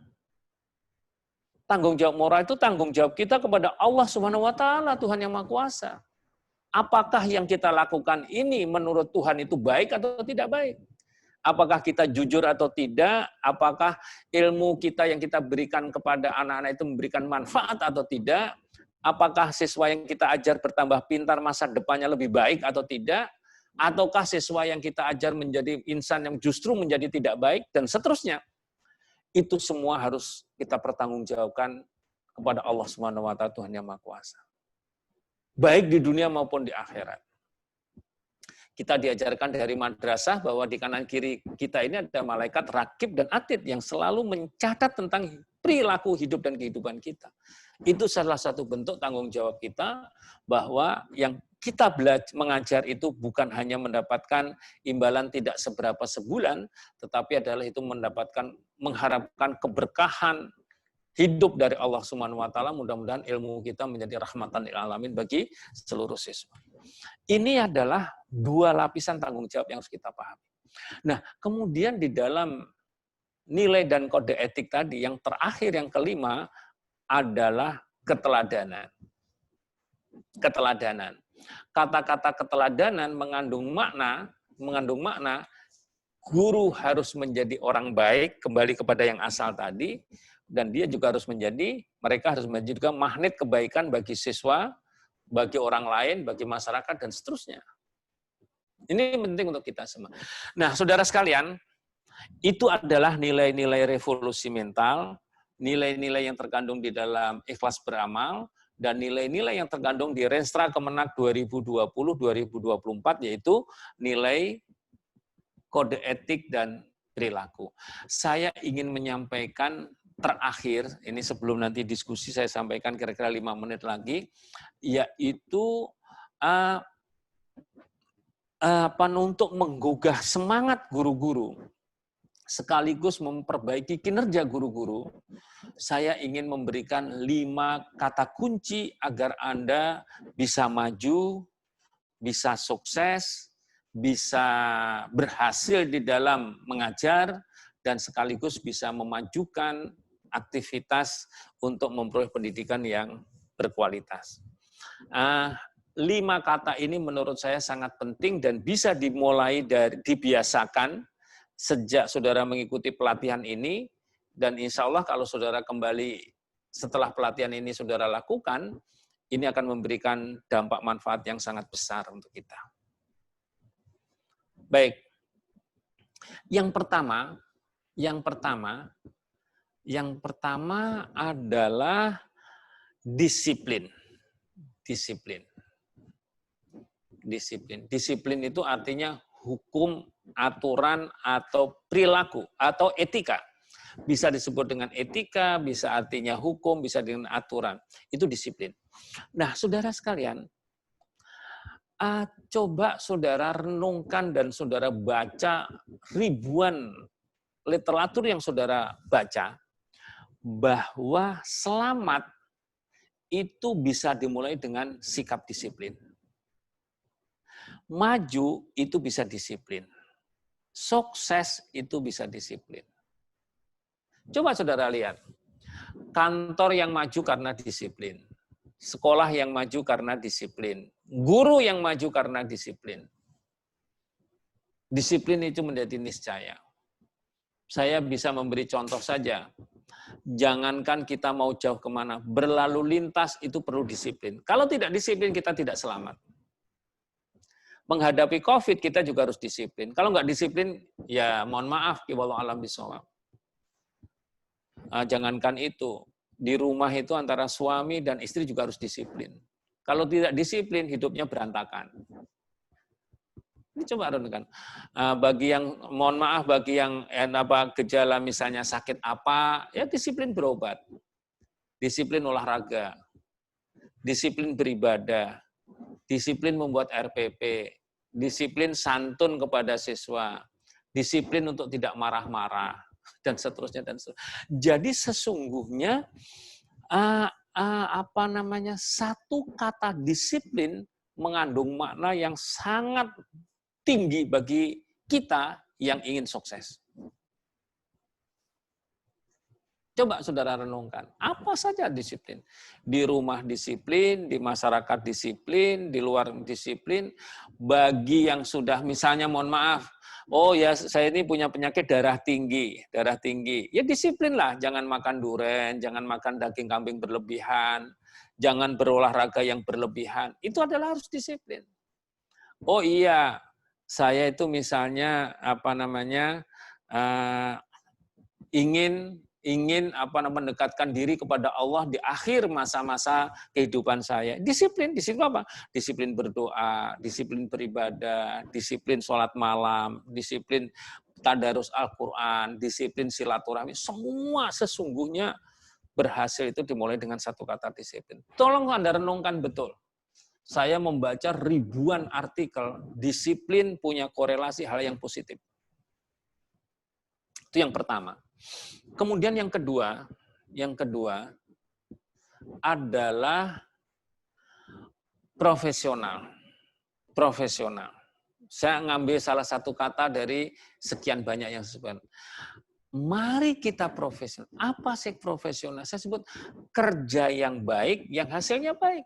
Tanggung jawab moral itu tanggung jawab kita kepada Allah Subhanahu wa taala, Tuhan yang Maha Kuasa. Apakah yang kita lakukan ini menurut Tuhan itu baik atau tidak baik? Apakah kita jujur atau tidak? Apakah ilmu kita yang kita berikan kepada anak-anak itu memberikan manfaat atau tidak? Apakah siswa yang kita ajar bertambah pintar, masa depannya lebih baik atau tidak? Ataukah siswa yang kita ajar menjadi insan yang justru menjadi tidak baik? Dan seterusnya. Itu semua harus kita pertanggungjawabkan kepada Allah Subhanahu wa taala, Tuhan yang Maha Kuasa. Baik di dunia maupun di akhirat. Kita diajarkan dari madrasah bahwa di kanan kiri kita ini ada malaikat rakib dan atid yang selalu mencatat tentang perilaku hidup dan kehidupan kita. Itu salah satu bentuk tanggung jawab kita bahwa yang kita mengajar itu bukan hanya mendapatkan imbalan tidak seberapa sebulan, tetapi adalah itu mengharapkan keberkahan hidup dari Allah Subhanahu wa taala. Mudah-mudahan ilmu kita menjadi rahmatan lil alamin bagi seluruh siswa. Ini adalah dua lapisan tanggung jawab yang harus kita pahami. Nah, kemudian di dalam nilai dan kode etik tadi, yang terakhir, yang kelima adalah keteladanan. Keteladanan. Kata-kata keteladanan mengandung makna guru harus menjadi orang baik, kembali kepada yang asal tadi, dan dia juga harus mereka harus menjadi juga magnet kebaikan bagi siswa, bagi orang lain, bagi masyarakat, dan seterusnya. Ini penting untuk kita semua. Nah, saudara sekalian, itu adalah nilai-nilai revolusi mental, nilai-nilai yang terkandung di dalam ikhlas beramal, dan nilai-nilai yang terkandung di Renstra Kemenak 2020-2024, yaitu nilai kode etik dan perilaku. Saya ingin menyampaikan terakhir, ini sebelum nanti diskusi saya sampaikan kira-kira 5 menit lagi, yaitu untuk menggugah semangat guru-guru, sekaligus memperbaiki kinerja guru-guru. Saya ingin memberikan 5 kata kunci agar Anda bisa maju, bisa sukses, bisa berhasil di dalam mengajar, dan sekaligus bisa memajukan aktivitas untuk memperoleh pendidikan yang berkualitas. 5 kata ini menurut saya sangat penting dan bisa dimulai dari dibiasakan sejak saudara mengikuti pelatihan ini, dan insya Allah kalau saudara kembali setelah pelatihan ini saudara lakukan, ini akan memberikan dampak manfaat yang sangat besar untuk kita. Baik, yang pertama adalah disiplin. Disiplin itu artinya hukum, aturan, atau perilaku, atau etika. Bisa disebut dengan etika, bisa artinya hukum, bisa dengan aturan. Itu disiplin. Nah, saudara sekalian, coba saudara renungkan dan saudara baca ribuan literatur yang saudara baca, bahwa selamat itu bisa dimulai dengan sikap disiplin. Maju itu bisa disiplin. Sukses itu bisa disiplin. Coba saudara lihat. Kantor yang maju karena disiplin. Sekolah yang maju karena disiplin. Guru yang maju karena disiplin. Disiplin itu menjadi niscaya. Saya bisa memberi contoh saja. Jangankan kita mau jauh kemana, berlalu lintas itu perlu disiplin. Kalau tidak disiplin, kita tidak selamat. Menghadapi COVID, kita juga harus disiplin. Kalau nggak disiplin, ya mohon maaf, wallahu a'lam bishawab. Jangankan itu, di rumah itu antara suami dan istri juga harus disiplin. Kalau tidak disiplin, hidupnya berantakan. Ini coba renungkan. Bagi yang, mohon maaf, bagi yang gejala misalnya sakit apa, ya disiplin berobat. Disiplin olahraga. Disiplin beribadah. Disiplin membuat RPP, disiplin santun kepada siswa, disiplin untuk tidak marah-marah, dan seterusnya. Jadi sesungguhnya satu kata disiplin mengandung makna yang sangat tinggi bagi kita yang ingin sukses. Coba saudara renungkan, apa saja disiplin? Di rumah disiplin, di masyarakat disiplin, di luar disiplin. Bagi yang sudah misalnya mohon maaf, oh ya saya ini punya penyakit darah tinggi. Ya disiplinlah, jangan makan durian, jangan makan daging kambing berlebihan, jangan berolahraga yang berlebihan. Itu adalah harus disiplin. Oh iya, ingin ingin mendekatkan diri kepada Allah di akhir masa-masa kehidupan saya. Disiplin apa? Disiplin berdoa, disiplin beribadah, disiplin sholat malam, disiplin tadarus Al-Quran, disiplin silaturahmi. Semua sesungguhnya berhasil itu dimulai dengan satu kata disiplin. Tolong Anda renungkan betul. Saya membaca ribuan artikel, disiplin punya korelasi hal yang positif. Itu yang pertama. Kemudian yang kedua adalah profesional. Profesional. Saya ngambil salah satu kata dari sekian banyak yang saya sebut. Mari kita profesional. Apa sih profesional? Saya sebut kerja yang baik, yang hasilnya baik.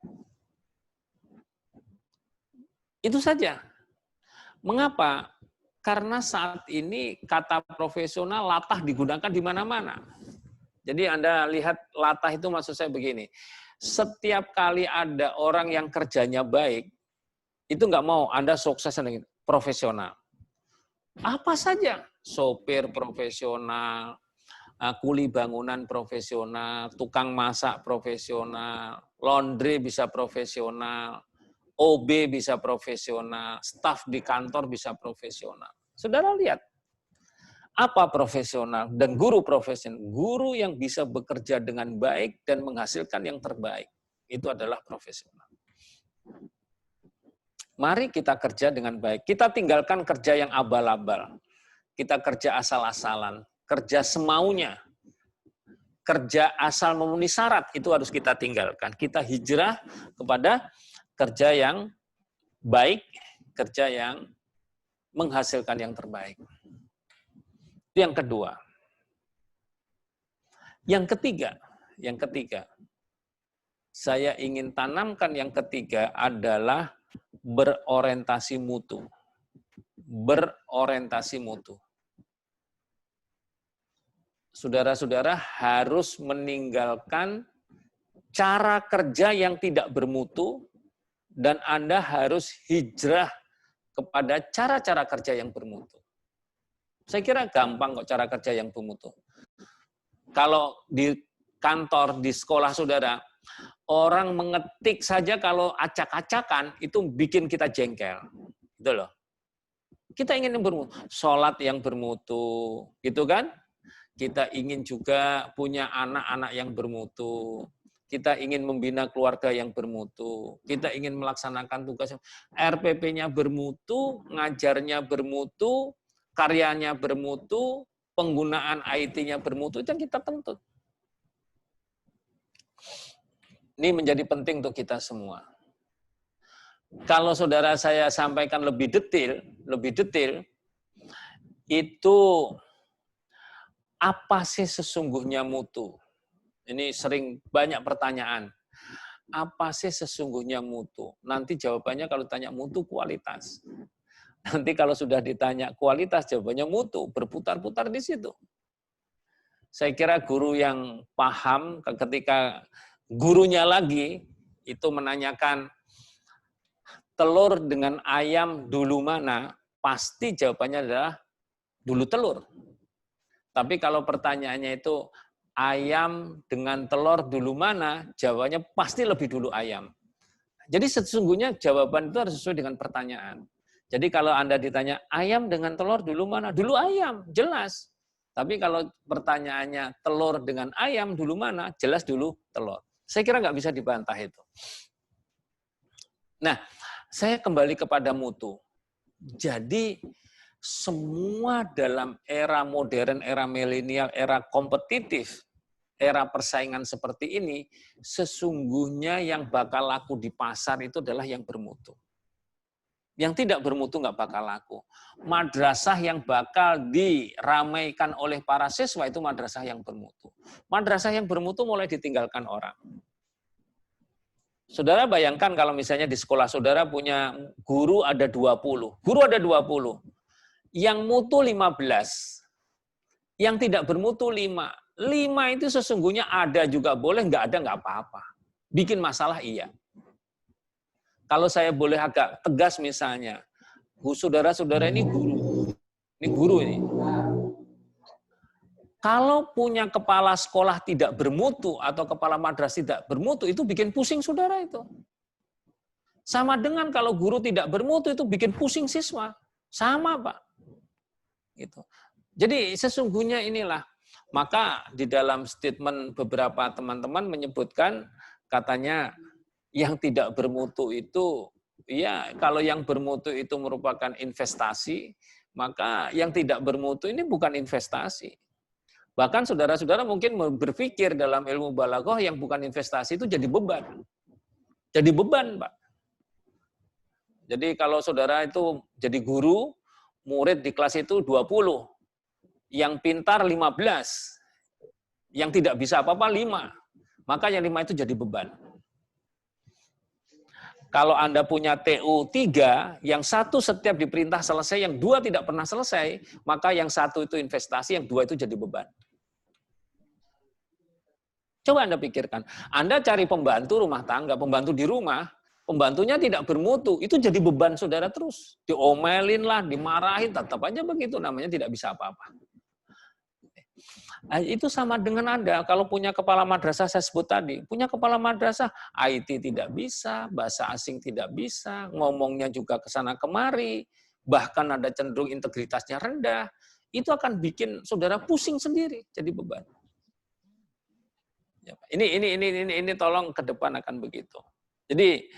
Itu saja. Mengapa? Karena saat ini kata profesional latah digunakan di mana-mana. Jadi Anda lihat latah itu maksud saya begini. Setiap kali ada orang yang kerjanya baik, itu nggak mau Anda sukses dengan profesional. Apa saja? Sopir profesional, kuli bangunan profesional, tukang masak profesional, laundry bisa profesional, OB bisa profesional, staf di kantor bisa profesional. Saudara lihat, apa profesional dan guru profesional? Guru yang bisa bekerja dengan baik dan menghasilkan yang terbaik. Itu adalah profesional. Mari kita kerja dengan baik. Kita tinggalkan kerja yang abal-abal. Kita kerja asal-asalan, kerja semaunya. Kerja asal memenuhi syarat, itu harus kita tinggalkan. Kita hijrah kepada kerja yang baik, kerja yang menghasilkan yang terbaik. Itu yang kedua. Yang ketiga, saya ingin tanamkan yang ketiga adalah berorientasi mutu. Berorientasi mutu. Saudara-saudara harus meninggalkan cara kerja yang tidak bermutu, dan Anda harus hijrah kepada cara-cara kerja yang bermutu. Saya kira gampang kok cara kerja yang bermutu. Kalau di kantor, di sekolah saudara, orang mengetik saja kalau acak-acakan, itu bikin kita jengkel. Gitu loh. Kita ingin yang bermutu. Sholat yang bermutu, gitu kan? Kita ingin juga punya anak-anak yang bermutu. Kita ingin membina keluarga yang bermutu. Kita ingin melaksanakan tugas RPP-nya bermutu, ngajarnya bermutu, karyanya bermutu, penggunaan IT-nya bermutu, itu yang kita tuntut. Ini menjadi penting untuk kita semua. Kalau saudara saya sampaikan lebih detail, itu apa sih sesungguhnya mutu? Ini sering banyak pertanyaan. Apa sih sesungguhnya mutu? Nanti jawabannya kalau tanya mutu, kualitas. Nanti kalau sudah ditanya kualitas, jawabannya mutu. Berputar-putar di situ. Saya kira guru yang paham ketika gurunya lagi itu menanyakan telur dengan ayam dulu mana, pasti jawabannya adalah dulu telur. Tapi kalau pertanyaannya itu ayam dengan telur dulu mana, jawabannya pasti lebih dulu ayam. Jadi sesungguhnya jawaban itu harus sesuai dengan pertanyaan. Jadi kalau Anda ditanya ayam dengan telur dulu mana, dulu ayam, jelas. Tapi kalau pertanyaannya telur dengan ayam dulu mana, jelas dulu telur. Saya kira nggak bisa dibantah itu. Nah, saya kembali kepada mutu. Jadi semua dalam era modern, era milenial, era kompetitif, era persaingan seperti ini, sesungguhnya yang bakal laku di pasar itu adalah yang bermutu. Yang tidak bermutu nggak bakal laku. Madrasah yang bakal diramaikan oleh para siswa itu madrasah yang bermutu. Madrasah yang bermutu mulai ditinggalkan orang. Saudara bayangkan kalau misalnya di sekolah saudara punya guru ada 20. Guru ada 20. Yang mutu 15. Yang tidak bermutu 5. 5 itu sesungguhnya ada juga boleh, nggak ada nggak apa-apa. Bikin masalah iya. Kalau saya boleh agak tegas misalnya, saudara-saudara ini guru. Ini guru ini. Kalau punya kepala sekolah tidak bermutu atau kepala madrasah tidak bermutu, itu bikin pusing saudara itu. Sama dengan kalau guru tidak bermutu itu bikin pusing siswa. Sama, Pak. Gitu. Jadi sesungguhnya inilah, maka di dalam statement beberapa teman-teman menyebutkan katanya yang tidak bermutu itu, ya kalau yang bermutu itu merupakan investasi, maka yang tidak bermutu ini bukan investasi. Bahkan saudara-saudara mungkin berpikir dalam ilmu balaghah yang bukan investasi itu jadi beban. Jadi beban, Pak. Jadi kalau saudara itu jadi guru, murid di kelas itu 20, yang pintar 15, yang tidak bisa apa-apa 5. Maka yang 5 itu jadi beban. Kalau Anda punya TU 3, yang 1 setiap diperintah selesai, yang 2 tidak pernah selesai, maka yang 1 itu investasi, yang 2 itu jadi beban. Coba Anda pikirkan, Anda cari pembantu rumah tangga, pembantu di rumah, pembantunya tidak bermutu, itu jadi beban saudara terus. Diomelin lah, dimarahin, tetap aja begitu, namanya tidak bisa apa-apa. Itu sama dengan Anda, kalau punya kepala madrasah saya sebut tadi, punya kepala madrasah, IT tidak bisa, bahasa asing tidak bisa, ngomongnya juga ke sana kemari, bahkan ada cenderung integritasnya rendah, itu akan bikin saudara pusing sendiri, jadi beban. Ini tolong ke depan akan begitu. Jadi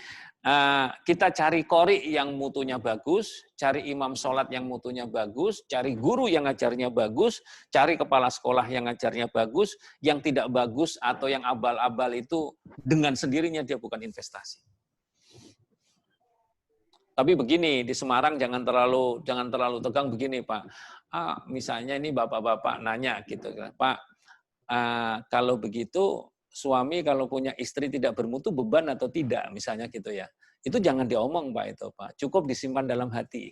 kita cari qori yang mutunya bagus, cari imam sholat yang mutunya bagus, cari guru yang ngajarnya bagus, cari kepala sekolah yang ngajarnya bagus, yang tidak bagus atau yang abal-abal itu dengan sendirinya dia bukan investasi. Tapi begini, di Semarang jangan terlalu tegang begini, Pak. Misalnya ini bapak-bapak nanya gitu, Pak, kalau begitu suami kalau punya istri tidak bermutu beban atau tidak, misalnya gitu ya. Itu jangan diomong, Pak, itu, Pak. Cukup disimpan dalam hati.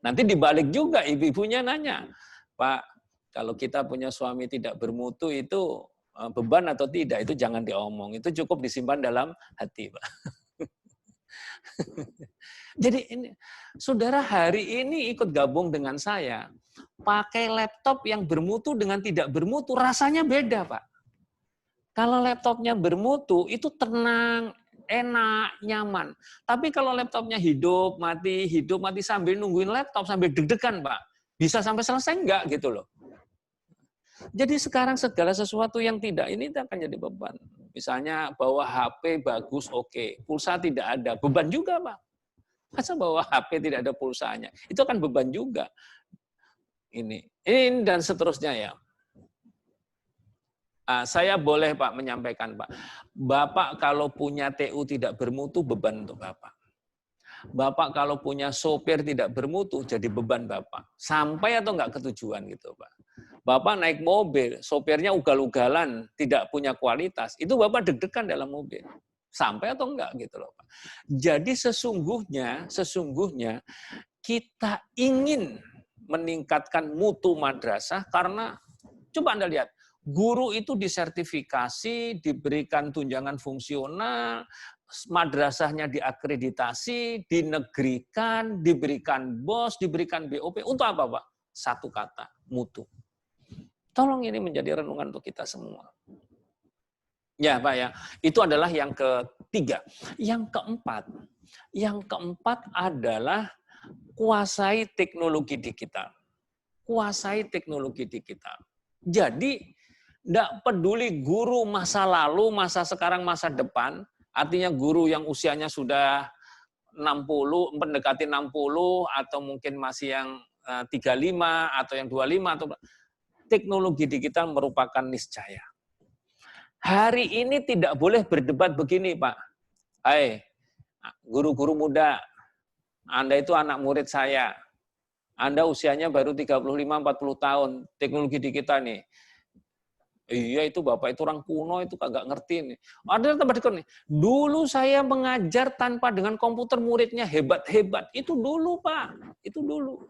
Nanti dibalik juga ibu-ibunya nanya, Pak, kalau kita punya suami tidak bermutu itu beban atau tidak, itu jangan diomong. Itu cukup disimpan dalam hati, Pak. Jadi ini, saudara hari ini ikut gabung dengan saya, pakai laptop yang bermutu dengan tidak bermutu, rasanya beda, Pak. Kalau laptopnya bermutu, itu tenang, enak, nyaman. Tapi kalau laptopnya hidup mati sambil nungguin laptop, sambil deg-degan, Pak. Bisa sampai selesai enggak gitu loh. Jadi sekarang segala sesuatu yang tidak ini akan jadi beban. Misalnya bawa HP bagus, oke. Pulsa tidak ada, beban juga, Pak. Masa bawa HP tidak ada pulsanya? Itu akan beban juga. Ini dan seterusnya ya. Saya boleh Pak menyampaikan Pak. Bapak kalau punya TU tidak bermutu beban untuk Bapak. Bapak kalau punya sopir tidak bermutu jadi beban Bapak. Sampai atau enggak ke tujuan gitu Pak. Bapak naik mobil, sopirnya ugal-ugalan, tidak punya kualitas, itu Bapak deg-degan dalam mobil. Sampai atau enggak gitu loh Pak. Jadi sesungguhnya kita ingin meningkatkan mutu madrasah karena coba Anda lihat, guru itu disertifikasi, diberikan tunjangan fungsional, madrasahnya diakreditasi, dinegrikan, diberikan BOS, diberikan BOP. Untuk apa, Pak? Satu kata, mutu. Tolong ini menjadi renungan untuk kita semua. Ya, Pak ya. Itu adalah yang ketiga. Yang keempat adalah kuasai teknologi digital. Kuasai teknologi digital. Jadi tidak peduli guru masa lalu, masa sekarang, masa depan, artinya guru yang usianya sudah 60, mendekati 60, atau mungkin masih yang 35, atau yang 25, atau teknologi digital merupakan niscaya. Hari ini tidak boleh berdebat begini, Pak. Hai, guru-guru muda, Anda itu anak murid saya. Anda usianya baru 35-40 tahun, teknologi digital nih. Iya itu Bapak itu orang kuno itu kagak ngerti nih. Ada tempat nih. Dulu saya mengajar tanpa dengan komputer muridnya hebat-hebat. Itu dulu Pak, itu dulu.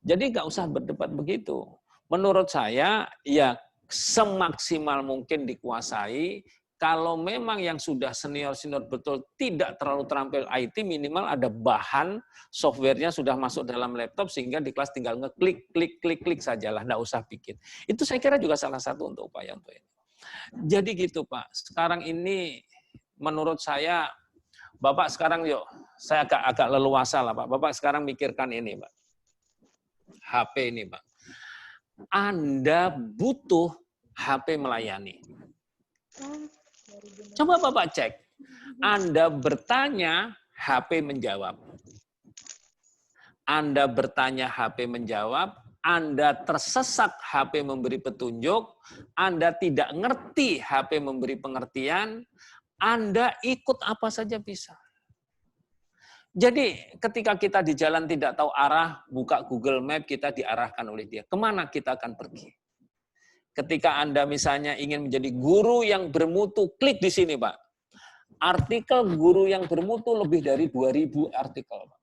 Jadi nggak usah berdebat begitu. Menurut saya ya semaksimal mungkin dikuasai, kalau memang yang sudah senior-senior betul tidak terlalu terampil IT, minimal ada bahan softwarenya sudah masuk dalam laptop sehingga di kelas tinggal ngeklik, klik sajalah, nggak usah bikin. Itu saya kira juga salah satu untuk upaya untuk ini. Jadi gitu Pak, sekarang ini menurut saya, Bapak sekarang yuk, saya agak leluasa lah Pak, Bapak sekarang mikirkan ini Pak, HP ini Pak. Anda butuh HP melayani. Coba Bapak cek. Anda bertanya, HP menjawab. Anda bertanya, HP menjawab. Anda tersesat, HP memberi petunjuk. Anda tidak ngerti, HP memberi pengertian. Anda ikut apa saja bisa. Jadi ketika kita di jalan tidak tahu arah, buka Google Map, kita diarahkan oleh dia. Kemana kita akan pergi? Ketika Anda misalnya ingin menjadi guru yang bermutu, klik di sini Pak. Artikel guru yang bermutu lebih dari 2.000 artikel Pak.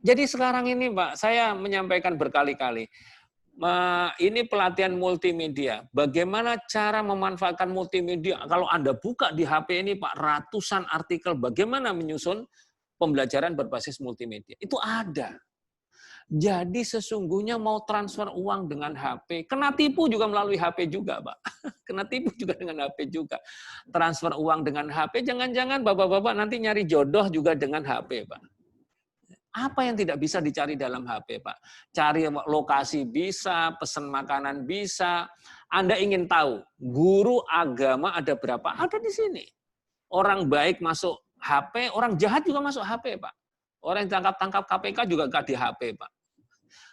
Jadi sekarang ini Pak, saya menyampaikan berkali-kali, ini pelatihan multimedia. Bagaimana cara memanfaatkan multimedia? Kalau Anda buka di HP ini Pak, ratusan artikel bagaimana menyusun pembelajaran berbasis multimedia. Itu ada. Jadi sesungguhnya mau transfer uang dengan HP, kena tipu juga melalui HP juga, Pak. Kena tipu juga dengan HP juga. Transfer uang dengan HP, jangan-jangan bapak-bapak nanti nyari jodoh juga dengan HP, Pak. Apa yang tidak bisa dicari dalam HP, Pak? Cari lokasi bisa, pesan makanan bisa. Anda ingin tahu, guru agama ada berapa? Ada di sini. Orang baik masuk HP, orang jahat juga masuk HP, Pak. Orang yang tangkap-tangkap KPK juga di HP, Pak.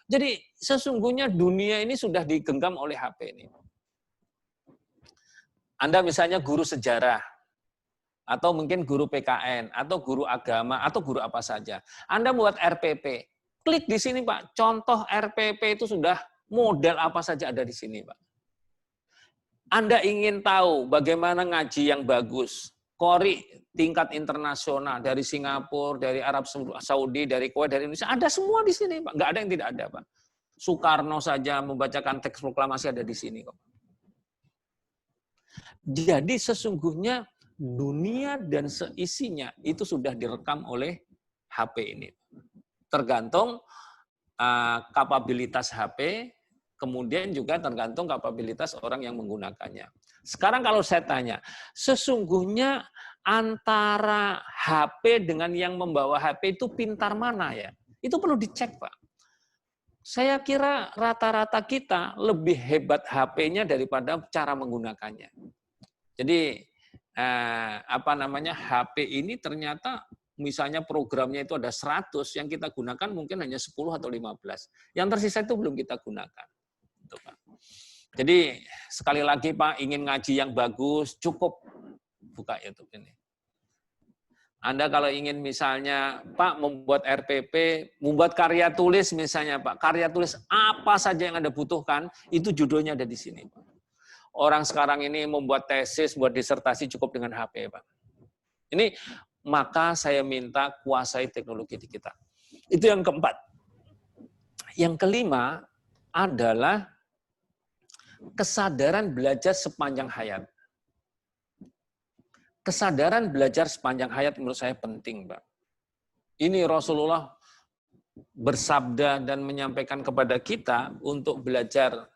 Jadi sesungguhnya dunia ini sudah digenggam oleh HP ini. Anda misalnya guru sejarah, atau mungkin guru PKN, atau guru agama, atau guru apa saja. Anda buat RPP, klik di sini Pak, contoh RPP itu sudah model apa saja ada di sini Pak. Anda ingin tahu bagaimana ngaji yang bagus, Qori tingkat internasional dari Singapura, dari Arab Saudi, dari Kuwait, dari Indonesia, ada semua di sini, Pak. Nggak ada yang tidak ada, Pak. Soekarno saja membacakan teks proklamasi ada di sini, kok. Jadi sesungguhnya dunia dan seisinya itu sudah direkam oleh HP ini. Tergantung kapabilitas HP, kemudian juga tergantung kapabilitas orang yang menggunakannya. Sekarang kalau saya tanya, sesungguhnya antara HP dengan yang membawa HP itu pintar mana ya? Itu perlu dicek, Pak. Saya kira rata-rata kita lebih hebat HP-nya daripada cara menggunakannya. Jadi HP ini ternyata misalnya programnya itu ada 100, yang kita gunakan mungkin hanya 10 atau 15. Yang tersisa itu belum kita gunakan. Itu, Pak. Jadi sekali lagi Pak, ingin ngaji yang bagus, cukup buka YouTube ini. Anda kalau ingin misalnya Pak membuat RPP, membuat karya tulis misalnya Pak, karya tulis apa saja yang Anda butuhkan, itu judulnya ada di sini Pak. Orang sekarang ini membuat tesis, buat disertasi cukup dengan HP Pak. Ini maka saya minta kuasai teknologi di kita. Itu yang keempat. Yang kelima adalah kesadaran belajar sepanjang hayat. Kesadaran belajar sepanjang hayat menurut saya penting, Pak. Ini Rasulullah bersabda dan menyampaikan kepada kita untuk belajar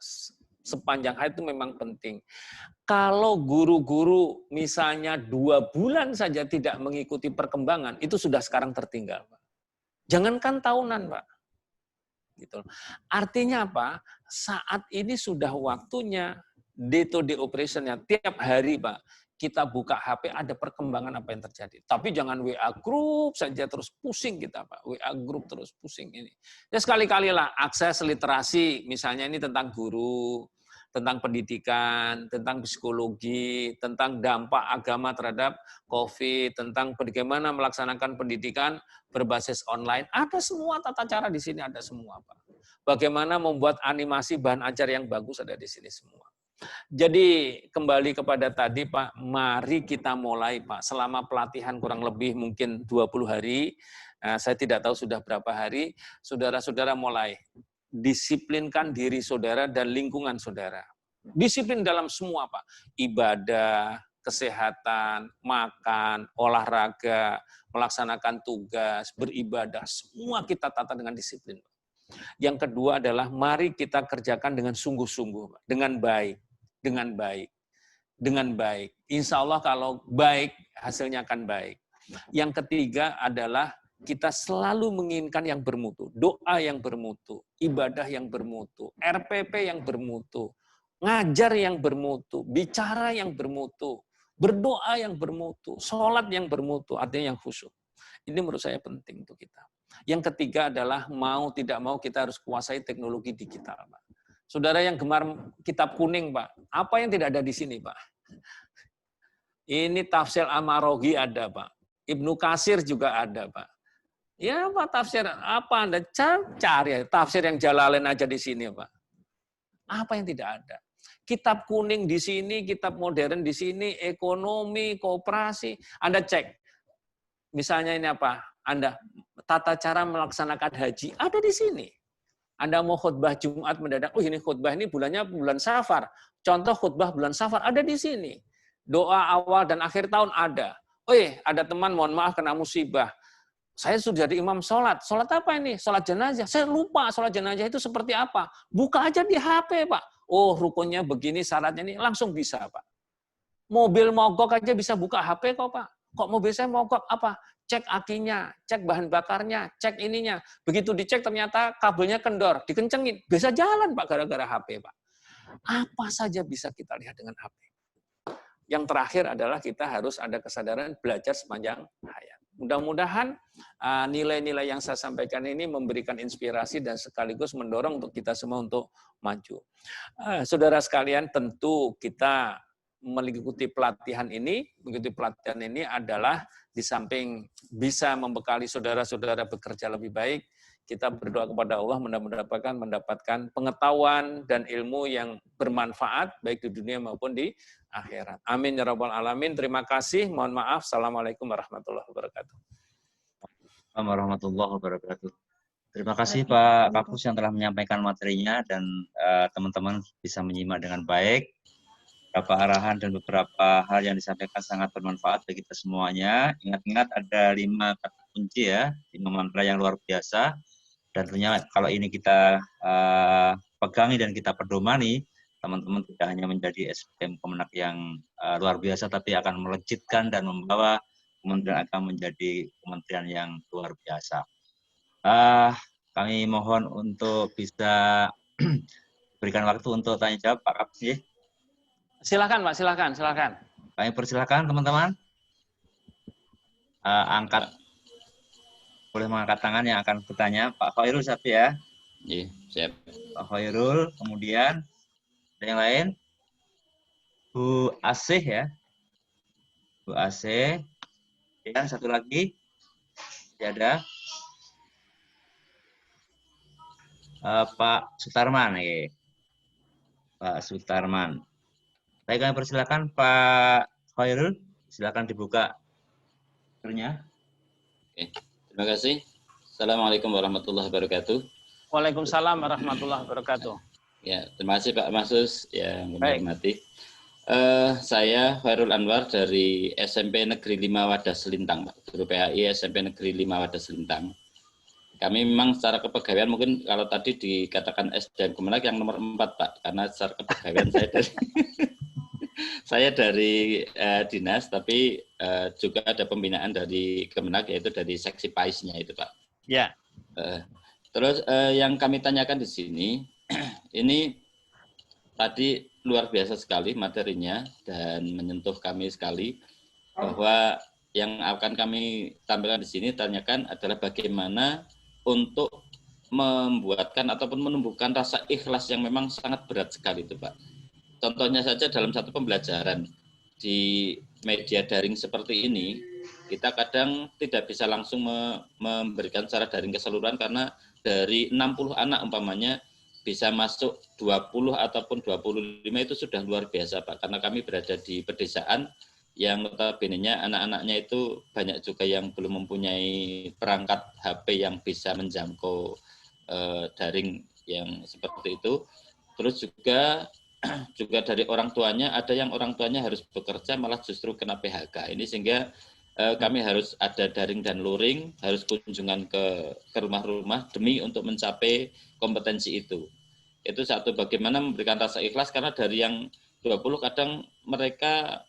sepanjang hayat itu memang penting. Kalau guru-guru misalnya 2 bulan saja tidak mengikuti perkembangan, itu sudah sekarang tertinggal, Pak. Jangankan tahunan, Pak. Gitu. Artinya apa? Saat ini sudah waktunya day-to-day operation-nya. Tiap hari, Pak, kita buka HP, ada perkembangan apa yang terjadi. Tapi jangan WA group saja terus pusing kita, Pak. WA group terus pusing ini. Ya sekali-kali lah akses literasi, misalnya ini tentang guru, tentang pendidikan, tentang psikologi, tentang dampak agama terhadap COVID, tentang bagaimana melaksanakan pendidikan berbasis online. Ada semua tata cara di sini, ada semua, Pak. Bagaimana membuat animasi bahan ajar yang bagus ada di sini semua. Jadi kembali kepada tadi, Pak, mari kita mulai, Pak. Selama pelatihan kurang lebih mungkin 20 hari, saya tidak tahu sudah berapa hari, saudara-saudara mulai disiplinkan diri saudara dan lingkungan saudara. Disiplin dalam semua, Pak. Ibadah, kesehatan, makan, olahraga, melaksanakan tugas, beribadah, semua kita tata dengan disiplin. Yang kedua adalah mari kita kerjakan dengan sungguh-sungguh, dengan baik, dengan baik, dengan baik. Insya Allah kalau baik, hasilnya akan baik. Yang ketiga adalah kita selalu menginginkan yang bermutu, doa yang bermutu, ibadah yang bermutu, RPP yang bermutu, ngajar yang bermutu, bicara yang bermutu, berdoa yang bermutu, sholat yang bermutu, artinya yang khusyuk. Ini menurut saya penting untuk kita. Yang ketiga adalah mau tidak mau kita harus kuasai teknologi digital, Pak. Saudara yang gemar kitab kuning, Pak, apa yang tidak ada di sini, Pak? Ini tafsir Amarogi ada, Pak. Ibnu Katsir juga ada, Pak. Ya, Pak, tafsir apa Anda cari tafsir yang Jalalain aja di sini, Pak. Apa yang tidak ada? Kitab kuning di sini, kitab modern di sini, ekonomi, kooperasi. Anda cek. Misalnya ini apa? Anda tata cara melaksanakan haji ada di sini. Anda mau khutbah Jumat mendadak, oh ini khutbah ini bulannya bulan Safar. Contoh khutbah bulan Safar ada di sini. Doa awal dan akhir tahun ada. Oh ada teman mohon maaf kena musibah. Saya sudah jadi imam sholat. Sholat apa ini? Sholat jenazah. Saya lupa sholat jenazah itu seperti apa. Buka aja di HP, Pak. Oh, rukunnya begini, syaratnya ini. Langsung bisa, Pak. Mobil mogok aja bisa buka HP kok, Pak. Kok mobil saya mogok? Apa? Cek akinya, cek bahan bakarnya, cek ininya. Begitu dicek ternyata kabelnya kendor, dikencengin. Bisa jalan, Pak, gara-gara HP, Pak. Apa saja bisa kita lihat dengan HP. Yang terakhir adalah kita harus ada kesadaran belajar sepanjang hayat. Mudah-mudahan nilai-nilai yang saya sampaikan ini memberikan inspirasi dan sekaligus mendorong untuk kita semua untuk maju. Saudara sekalian, tentu kita mengikuti pelatihan ini adalah di samping bisa membekali saudara-saudara bekerja lebih baik, kita berdoa kepada Allah mendapatkan pengetahuan dan ilmu yang bermanfaat baik di dunia maupun di akhirat. Amin ya rabbal alamin. Terima kasih. Mohon maaf. Assalamualaikum warahmatullahi wabarakatuh. Assalamualaikum warahmatullahi wabarakatuh. Terima kasih Pak Kapus yang telah menyampaikan materinya dan teman-teman bisa menyimak dengan baik. Beberapa arahan dan beberapa hal yang disampaikan sangat bermanfaat bagi kita semuanya. Ingat-ingat ada 5 kata kunci ya, 5 mantra yang luar biasa. Dan tentunya kalau ini kita pegangi dan kita pedomani, teman-teman tidak hanya menjadi SPM Kemenak yang luar biasa, tapi akan melejitkan dan membawa Kementerian Agama menjadi kementerian yang luar biasa. Kami mohon untuk bisa berikan waktu untuk tanya jawab Pak Kapus. Silakan Pak, silakan. Kami persilakan teman-teman. Boleh mengangkat tangan yang akan bertanya. Pak Khairul siapa ya? Iya, siap. Pak Khairul, kemudian ada yang lain? Bu Asih ya? Bu Asih. Ya, satu lagi. Tidak ada. Pak Sutarman. Ya. Pak Sutarman. Baik, kami persilakan Pak Khairul. Silakan dibuka filternya. Oke. Terima kasih. Assalamualaikum warahmatullahi wabarakatuh. Waalaikumsalam warahmatullahi wabarakatuh. Ya, terima kasih Pak Masus yang kami hormati. Saya Khairul Anwar dari SMP Negeri 5 Wadas Selintang, Pak. Guru PAI SMP Negeri 5 Wadas Selintang. Kami memang secara kepegawaian mungkin kalau tadi dikatakan SDM Kemenak yang nomor 4, Pak. Karena secara kepegawaian saya dari dinas, tapi juga ada pembinaan dari Kemenak, yaitu dari seksi PAIS-nya itu, Pak. Ya. Terus yang kami tanyakan di sini, ini tadi luar biasa sekali materinya dan menyentuh kami sekali, bahwa yang akan kami tampilkan di sini tanyakan adalah bagaimana untuk membuatkan ataupun menumbuhkan rasa ikhlas yang memang sangat berat sekali itu, Pak. Contohnya saja dalam satu pembelajaran di media daring seperti ini, kita kadang tidak bisa langsung memberikan secara daring keseluruhan karena dari 60 anak umpamanya bisa masuk 20 ataupun 25 itu sudah luar biasa, Pak. Karena kami berada di pedesaan yang notabene-nya anak-anaknya itu banyak juga yang belum mempunyai perangkat HP yang bisa menjangkau daring yang seperti itu. Terus juga juga dari orang tuanya, ada yang orang tuanya harus bekerja malah justru kena PHK. Ini sehingga kami harus ada daring dan luring, harus kunjungan ke rumah-rumah demi untuk mencapai kompetensi itu. Itu satu, bagaimana memberikan rasa ikhlas, karena dari yang 20 kadang mereka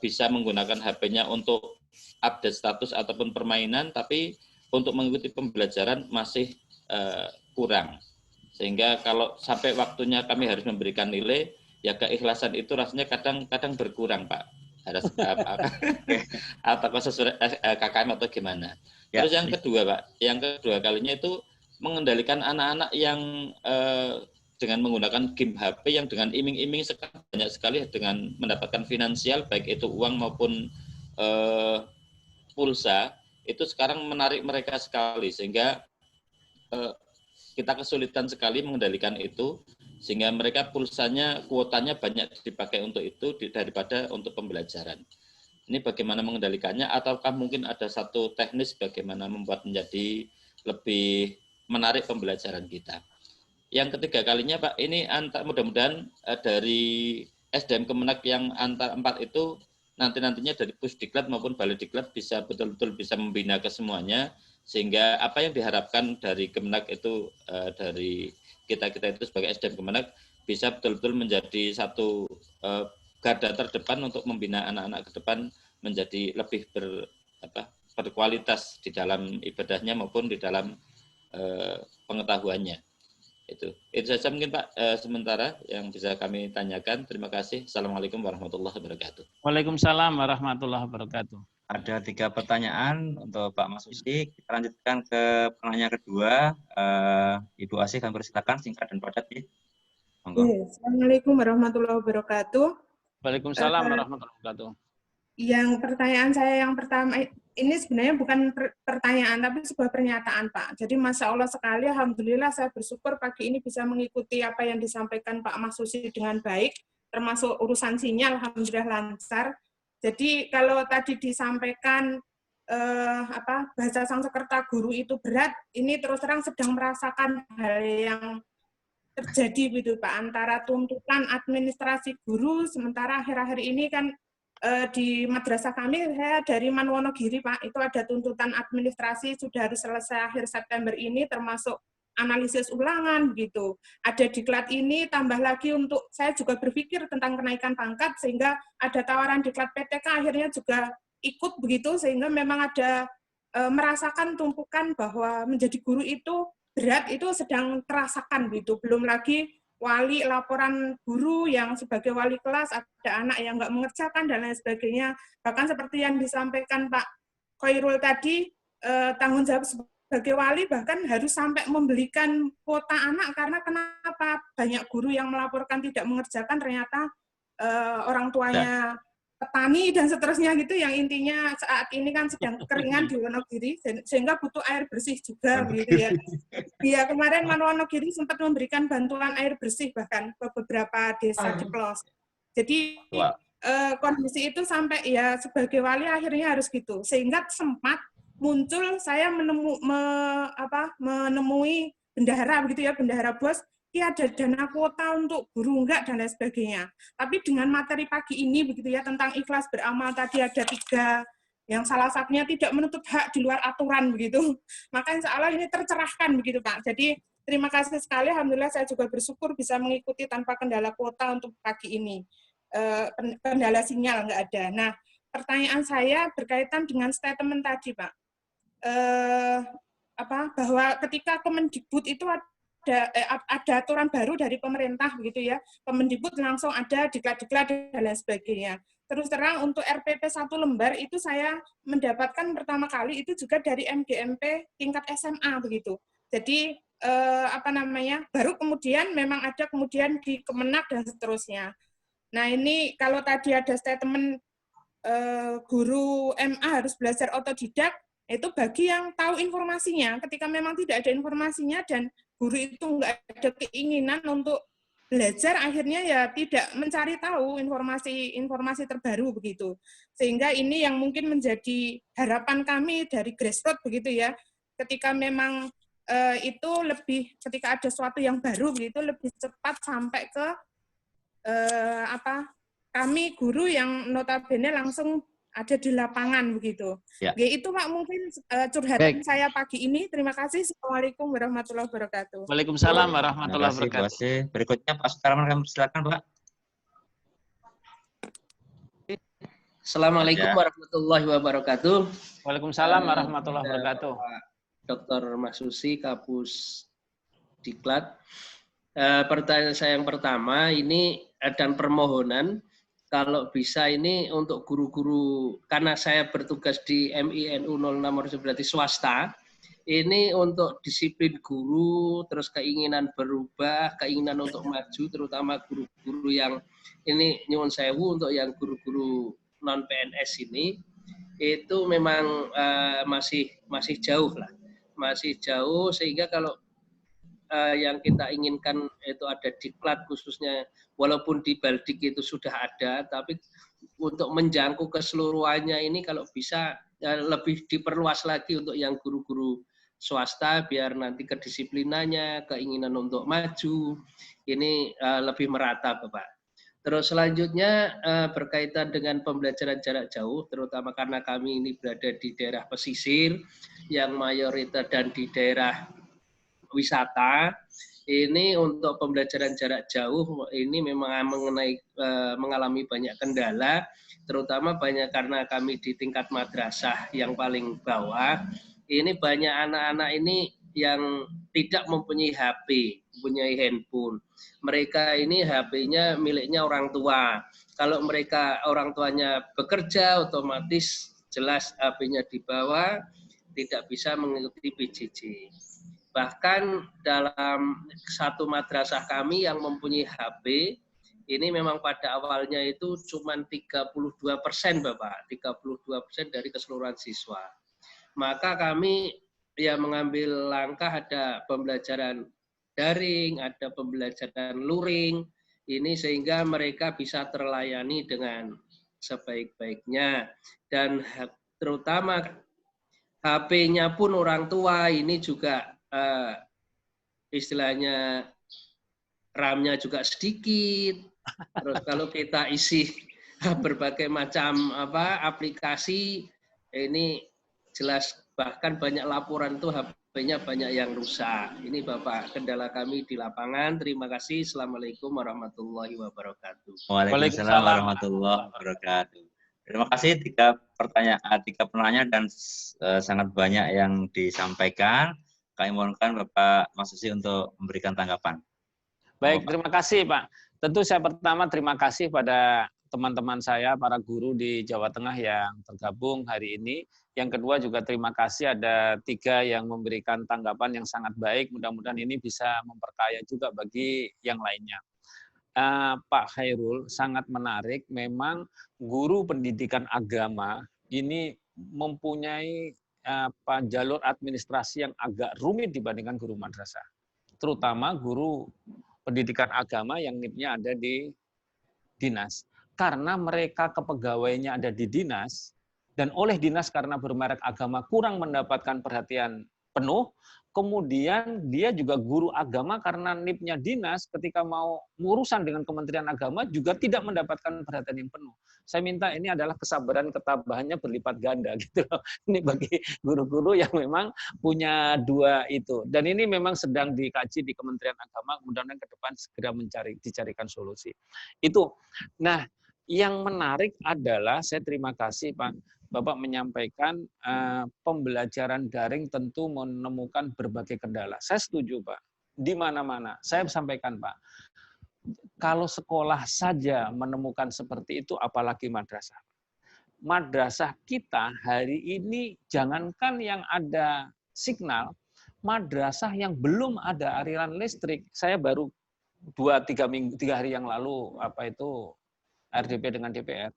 bisa menggunakan HP-nya untuk update status ataupun permainan, tapi untuk mengikuti pembelajaran masih kurang. Sehingga kalau sampai waktunya kami harus memberikan nilai, ya keikhlasan itu rasanya kadang berkurang, Pak. Harus apakah sesuai KKM atau gimana. Ya. Terus yang kedua, Pak, yang kedua kalinya itu mengendalikan anak-anak yang dengan menggunakan game HP yang dengan iming-iming sekarang banyak sekali dengan mendapatkan finansial, baik itu uang maupun pulsa, itu sekarang menarik mereka sekali, sehingga kita kesulitan sekali mengendalikan itu, sehingga mereka pulsanya, kuotanya banyak dipakai untuk itu daripada untuk pembelajaran. Ini bagaimana mengendalikannya, ataukah mungkin ada satu teknis bagaimana membuat menjadi lebih menarik pembelajaran kita. Yang ketiga kalinya, Pak, ini mudah-mudahan dari SDM Kemenak yang antar 4 itu nantinya dari Pusdiklat maupun Balidiklat bisa betul-betul bisa membina ke semuanya, sehingga apa yang diharapkan dari Kemenak itu dari kita itu sebagai SDM Kemenak bisa betul-betul menjadi satu garda terdepan untuk membina anak-anak ke depan menjadi lebih berkualitas di dalam ibadahnya maupun di dalam pengetahuannya. Itu saja mungkin, Pak, sementara yang bisa kami tanyakan. Terima kasih. Assalamualaikum warahmatullahi wabarakatuh. Waalaikumsalam warahmatullahi wabarakatuh. Ada 3 pertanyaan untuk Pak Mas Usi. Kita lanjutkan ke penanya kedua. Ibu Asih, kami persilakan singkat dan padat. Assalamualaikum warahmatullahi wabarakatuh. Waalaikumsalam warahmatullahi wabarakatuh. Yang pertanyaan saya yang pertama, ini sebenarnya bukan pertanyaan, tapi sebuah pernyataan, Pak. Jadi Masya Allah sekali, Alhamdulillah saya bersyukur pagi ini bisa mengikuti apa yang disampaikan Pak Mas Usi dengan baik, termasuk urusan sinyal, Alhamdulillah lancar. Jadi kalau tadi disampaikan bahasa Sangsekerta guru itu berat, ini terus terang sedang merasakan hal yang terjadi gitu, Pak, antara tuntutan administrasi guru, sementara akhir-akhir ini kan di madrasah kami, saya dari Manwonogiri, Pak, itu ada tuntutan administrasi sudah harus selesai akhir September ini, termasuk analisis ulangan begitu. Ada diklat ini, tambah lagi untuk saya juga berpikir tentang kenaikan pangkat, sehingga ada tawaran diklat PTK, akhirnya juga ikut begitu, sehingga memang ada merasakan tumpukan bahwa menjadi guru itu berat, itu sedang terasakan gitu. Belum lagi wali laporan guru yang sebagai wali kelas, ada anak yang nggak mengerjakan, dan lain sebagainya. Bahkan seperti yang disampaikan Pak Khairul tadi, tanggung jawab sebagai wali bahkan harus sampai membelikan kuota anak, karena kenapa banyak guru yang melaporkan tidak mengerjakan, ternyata orang tuanya petani dan seterusnya gitu, yang intinya saat ini kan sedang kekeringan di Wonogiri, sehingga butuh air bersih juga begitu ya. Ya, kemarin Wonogiri sempat memberikan bantuan air bersih bahkan ke beberapa desa di Plos. Jadi kondisi itu sampai ya sebagai wali akhirnya harus gitu, sehingga sempat muncul saya menemui bendahara begitu ya, bendahara bos, ya ada dana kuota untuk guru enggak dan lain sebagainya. Tapi dengan materi pagi ini begitu ya tentang ikhlas beramal tadi ada 3 yang salah satunya tidak menuntut hak di luar aturan begitu. Maka insya Allah ini tercerahkan begitu, Pak. Jadi terima kasih sekali, alhamdulillah saya juga bersyukur bisa mengikuti tanpa kendala kuota untuk pagi ini. Kendala sinyal enggak ada. Nah, pertanyaan saya berkaitan dengan statement tadi, Pak. Bahwa ketika Kemendikbud itu ada aturan baru dari pemerintah begitu ya, Kemendikbud langsung ada diklat-diklat dan lain sebagainya. Terus terang untuk RPP 1 lembar itu saya mendapatkan pertama kali itu juga dari MGMP tingkat SMA begitu. Jadi baru kemudian memang ada kemudian di Kemenak dan seterusnya. Nah ini kalau tadi ada statement guru MA harus belajar otodidak, itu bagi yang tahu informasinya. Ketika memang tidak ada informasinya dan guru itu nggak ada keinginan untuk belajar, akhirnya ya tidak mencari tahu informasi terbaru begitu. Sehingga ini yang mungkin menjadi harapan kami dari grassroots begitu ya. Ketika memang itu lebih, ketika ada sesuatu yang baru begitu, lebih cepat sampai ke kami guru yang notabene langsung ada di lapangan begitu. Ya. Itu Pak mungkin curhatan saya pagi ini. Terima kasih. Assalamualaikum warahmatullahi wabarakatuh. Waalaikumsalam warahmatullahi Terima kasih, Bu wabarakatuh. Asih. Berikutnya Pak Sutarman, kami silakan, Pak. Assalamualaikum warahmatullahi wabarakatuh. Waalaikumsalam warahmatullahi wabarakatuh. Dr. Masusi, Kapus Diklat. Pertanyaan saya yang pertama ini dan permohonan kalau bisa ini untuk guru-guru, karena saya bertugas di MINU 06 berarti swasta, ini untuk disiplin guru, terus keinginan berubah, keinginan untuk maju, terutama guru-guru yang ini nyuwun sewu untuk yang guru-guru non PNS ini, itu memang masih jauh lah, masih jauh, sehingga kalau yang kita inginkan itu ada diklat khususnya, walaupun di Baldik itu sudah ada, tapi untuk menjangkau keseluruhannya ini kalau bisa lebih diperluas lagi untuk yang guru-guru swasta, biar nanti kedisiplinannya, keinginan untuk maju, ini lebih merata, Bapak. Terus selanjutnya berkaitan dengan pembelajaran jarak jauh, terutama karena kami ini berada di daerah pesisir, yang mayoritas dan di daerah wisata, ini untuk pembelajaran jarak jauh ini memang mengalami banyak kendala, terutama banyak karena kami di tingkat madrasah yang paling bawah, ini banyak anak-anak ini yang tidak mempunyai HP, mempunyai handphone. Mereka ini HP-nya miliknya orang tua. Kalau mereka orang tuanya bekerja, otomatis jelas HP-nya dibawa, tidak bisa mengikuti PJJ. Bahkan dalam satu madrasah kami yang mempunyai HP, ini memang pada awalnya itu cuma 32%, Bapak, 32% dari keseluruhan siswa. Maka kami ya mengambil langkah, ada pembelajaran daring, ada pembelajaran luring, ini sehingga mereka bisa terlayani dengan sebaik-baiknya. Dan terutama HP-nya pun orang tua ini juga istilahnya RAM-nya juga sedikit. Terus kalau kita isi berbagai macam aplikasi, ini jelas bahkan banyak laporan tuh HP-nya banyak yang rusak. Ini Bapak kendala kami di lapangan. Terima kasih. Assalamualaikum warahmatullahi wabarakatuh. Waalaikumsalam warahmatullahi wabarakatuh. Terima kasih, tiga penanya dan sangat banyak yang disampaikan. Kami mohonkan Bapak Masusi untuk memberikan tanggapan. Baik, terima kasih Pak. Tentu saya pertama terima kasih pada teman-teman saya, para guru di Jawa Tengah yang tergabung hari ini. Yang kedua juga terima kasih ada 3 yang memberikan tanggapan yang sangat baik. Mudah-mudahan ini bisa memperkaya juga bagi yang lainnya. Pak Khairul, sangat menarik. Memang guru pendidikan agama ini mempunyai jalur administrasi yang agak rumit dibandingkan guru madrasah. Terutama guru pendidikan agama yang NIP-nya ada di dinas. Karena mereka kepegawaiannya ada di dinas, dan oleh dinas karena bermerek agama kurang mendapatkan perhatian penuh, kemudian dia juga guru agama karena NIP-nya dinas, ketika mau urusan dengan Kementerian Agama juga tidak mendapatkan perhatian yang penuh. Saya minta ini adalah kesabaran ketabahannya berlipat ganda gitu loh. Ini bagi guru-guru yang memang punya 2 itu. Dan ini memang sedang dikaji di Kementerian Agama, mudah-mudahan ke depan segera dicarikan solusi. Itu. Nah, yang menarik adalah saya terima kasih Pak Bapak menyampaikan pembelajaran daring tentu menemukan berbagai kendala. Saya setuju Pak. Di mana-mana. Saya sampaikan Pak, kalau sekolah saja menemukan seperti itu, apalagi madrasah. Madrasah kita hari ini, jangankan yang ada signal, madrasah yang belum ada aliran listrik, saya baru 2-3 hari yang lalu, RDP dengan DPR,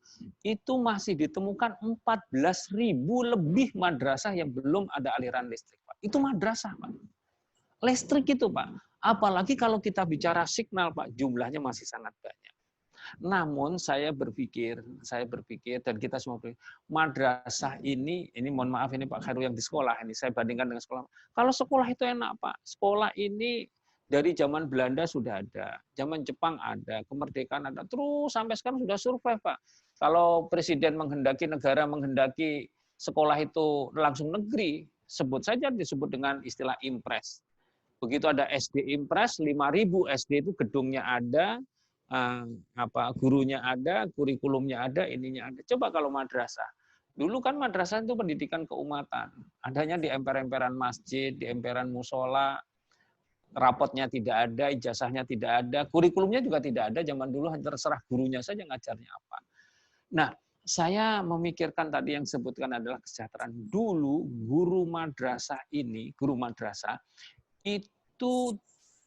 itu masih ditemukan 14.000 lebih madrasah yang belum ada aliran listrik, Pak. Itu madrasah, Pak. Listrik itu, Pak. Apalagi kalau kita bicara signal, Pak, jumlahnya masih sangat banyak. Namun saya berpikir dan kita semua berpikir, madrasah ini mohon maaf ini Pak Khairul yang di sekolah ini, saya bandingkan dengan sekolah. Kalau sekolah itu enak, Pak. Sekolah ini Dari zaman Belanda sudah ada, zaman Jepang ada, kemerdekaan ada, terus sampai sekarang sudah survive, Pak. Kalau presiden menghendaki, negara menghendaki sekolah itu langsung negeri, sebut saja disebut dengan istilah impres. Begitu ada SD impres, 5.000 SD itu gedungnya ada, gurunya ada, kurikulumnya ada, ininya ada. Coba kalau madrasah. Dulu kan madrasah itu pendidikan keumatan. Adanya di emper-emperan masjid, di emperan musola, rapotnya tidak ada, ijazahnya tidak ada, kurikulumnya juga tidak ada. Zaman dulu hanya terserah gurunya saja ngajarnya apa. Nah, saya memikirkan tadi yang disebutkan adalah kesejahteraan. Dulu guru madrasah itu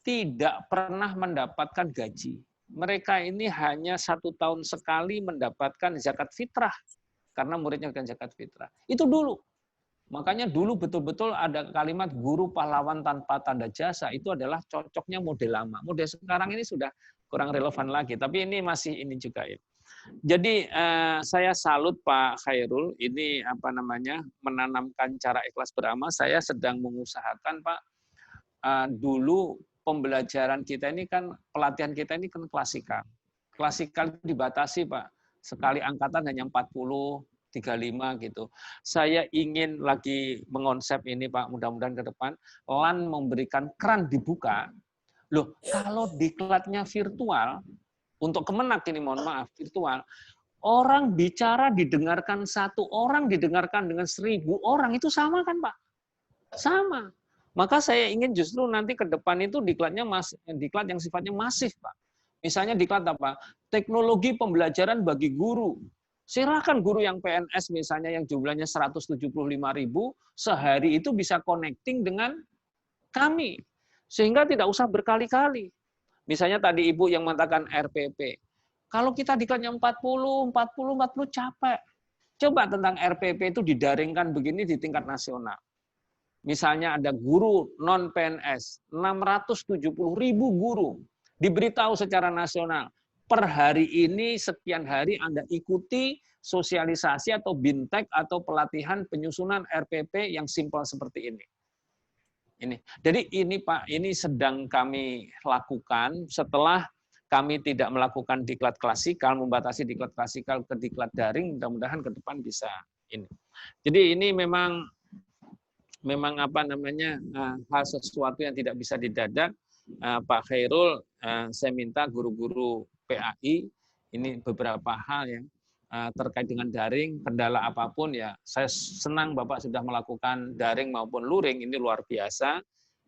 tidak pernah mendapatkan gaji. Mereka ini hanya 1 tahun sekali mendapatkan zakat fitrah karena muridnya kan zakat fitrah. Itu dulu. Makanya dulu betul-betul ada kalimat guru pahlawan tanpa tanda jasa, itu adalah cocoknya model lama. Model sekarang ini sudah kurang relevan lagi, tapi ini masih ini juga ya. Jadi saya salut Pak Khairul, ini menanamkan cara ikhlas beramal. Saya sedang mengusahakan Pak, dulu pembelajaran kita ini kan, pelatihan kita ini kan klasikal. Klasikal dibatasi Pak, sekali angkatan hanya 40, 35 gitu. Saya ingin lagi mengonsep ini Pak, mudah-mudahan ke depan, LAN memberikan keran dibuka. Loh, kalau diklatnya virtual, untuk Kemenak ini mohon maaf, virtual, orang bicara didengarkan 1 orang, didengarkan dengan 1.000 orang, itu sama kan Pak? Sama. Maka saya ingin justru nanti ke depan itu diklatnya diklat yang sifatnya masif Pak. Misalnya diklat apa? Teknologi pembelajaran bagi guru. Silakan guru yang PNS misalnya yang jumlahnya 175.000 sehari itu bisa connecting dengan kami. Sehingga tidak usah berkali-kali. Misalnya tadi Ibu yang mengatakan RPP. Kalau kita diklatnya 40 capek. Coba tentang RPP itu didaringkan begini di tingkat nasional. Misalnya ada guru non-PNS, 670.000 guru. Diberitahu secara nasional. Per hari ini, sekian hari Anda ikuti sosialisasi atau bintek atau pelatihan penyusunan RPP yang simpel seperti ini. Jadi ini Pak, ini sedang kami lakukan setelah kami tidak melakukan diklat klasikal, membatasi diklat klasikal ke diklat daring, mudah-mudahan ke depan bisa ini. Jadi ini memang hal sesuatu yang tidak bisa didadak. Pak Khairul, saya minta guru-guru PAI, ini beberapa hal yang terkait dengan daring, kendala apapun ya, saya senang Bapak sudah melakukan daring maupun luring, ini luar biasa,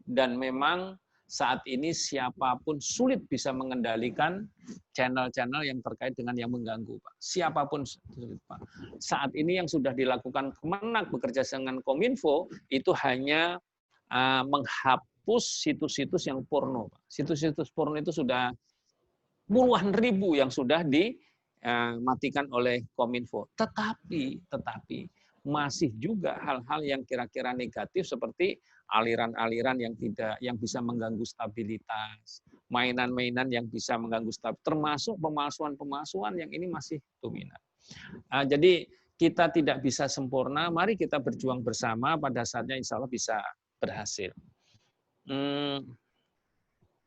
dan memang saat ini siapapun sulit bisa mengendalikan channel-channel yang terkait dengan yang mengganggu, Pak. Siapapun sulit, Pak. Saat ini yang sudah dilakukan Kemenak bekerja dengan Kominfo, itu hanya menghapus situs-situs yang porno, Pak. Situs-situs porno itu sudah puluhan ribu yang sudah dimatikan oleh Kominfo. Tetapi masih juga hal-hal yang kira-kira negatif seperti aliran-aliran yang bisa mengganggu stabilitas, mainan-mainan yang bisa mengganggu stabilitas, termasuk pemalsuan-pemalsuan yang ini masih dominan. Jadi kita tidak bisa sempurna, mari kita berjuang bersama, pada saatnya insya Allah bisa berhasil.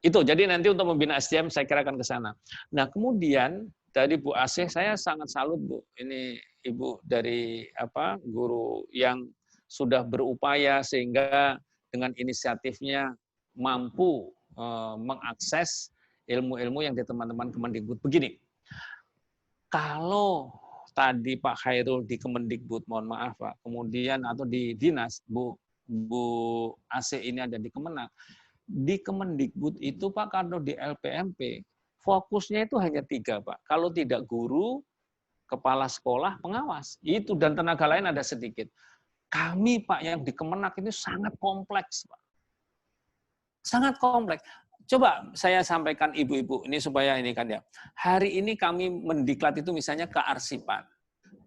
Itu, jadi nanti untuk membina SDM saya kira akan ke sana. Nah, kemudian dari Bu Asih, saya sangat salut Bu. Ini Ibu dari guru yang sudah berupaya sehingga dengan inisiatifnya mampu mengakses ilmu-ilmu yang di teman-teman Kemendikbud. Begini, kalau tadi Pak Khairul di Kemendikbud, mohon maaf Pak, kemudian atau di dinas, Bu Asih ini ada di Kemenak. Di Kemendikbud itu Pak, kalau di LPMP, fokusnya itu hanya 3 Pak. Kalau tidak guru, kepala sekolah, pengawas. Itu dan tenaga lain ada sedikit. Kami Pak yang di Kemenak ini sangat kompleks Pak. Sangat kompleks. Coba saya sampaikan ibu-ibu, ini supaya ini kan ya. Hari ini kami mendiklat itu misalnya kearsipan.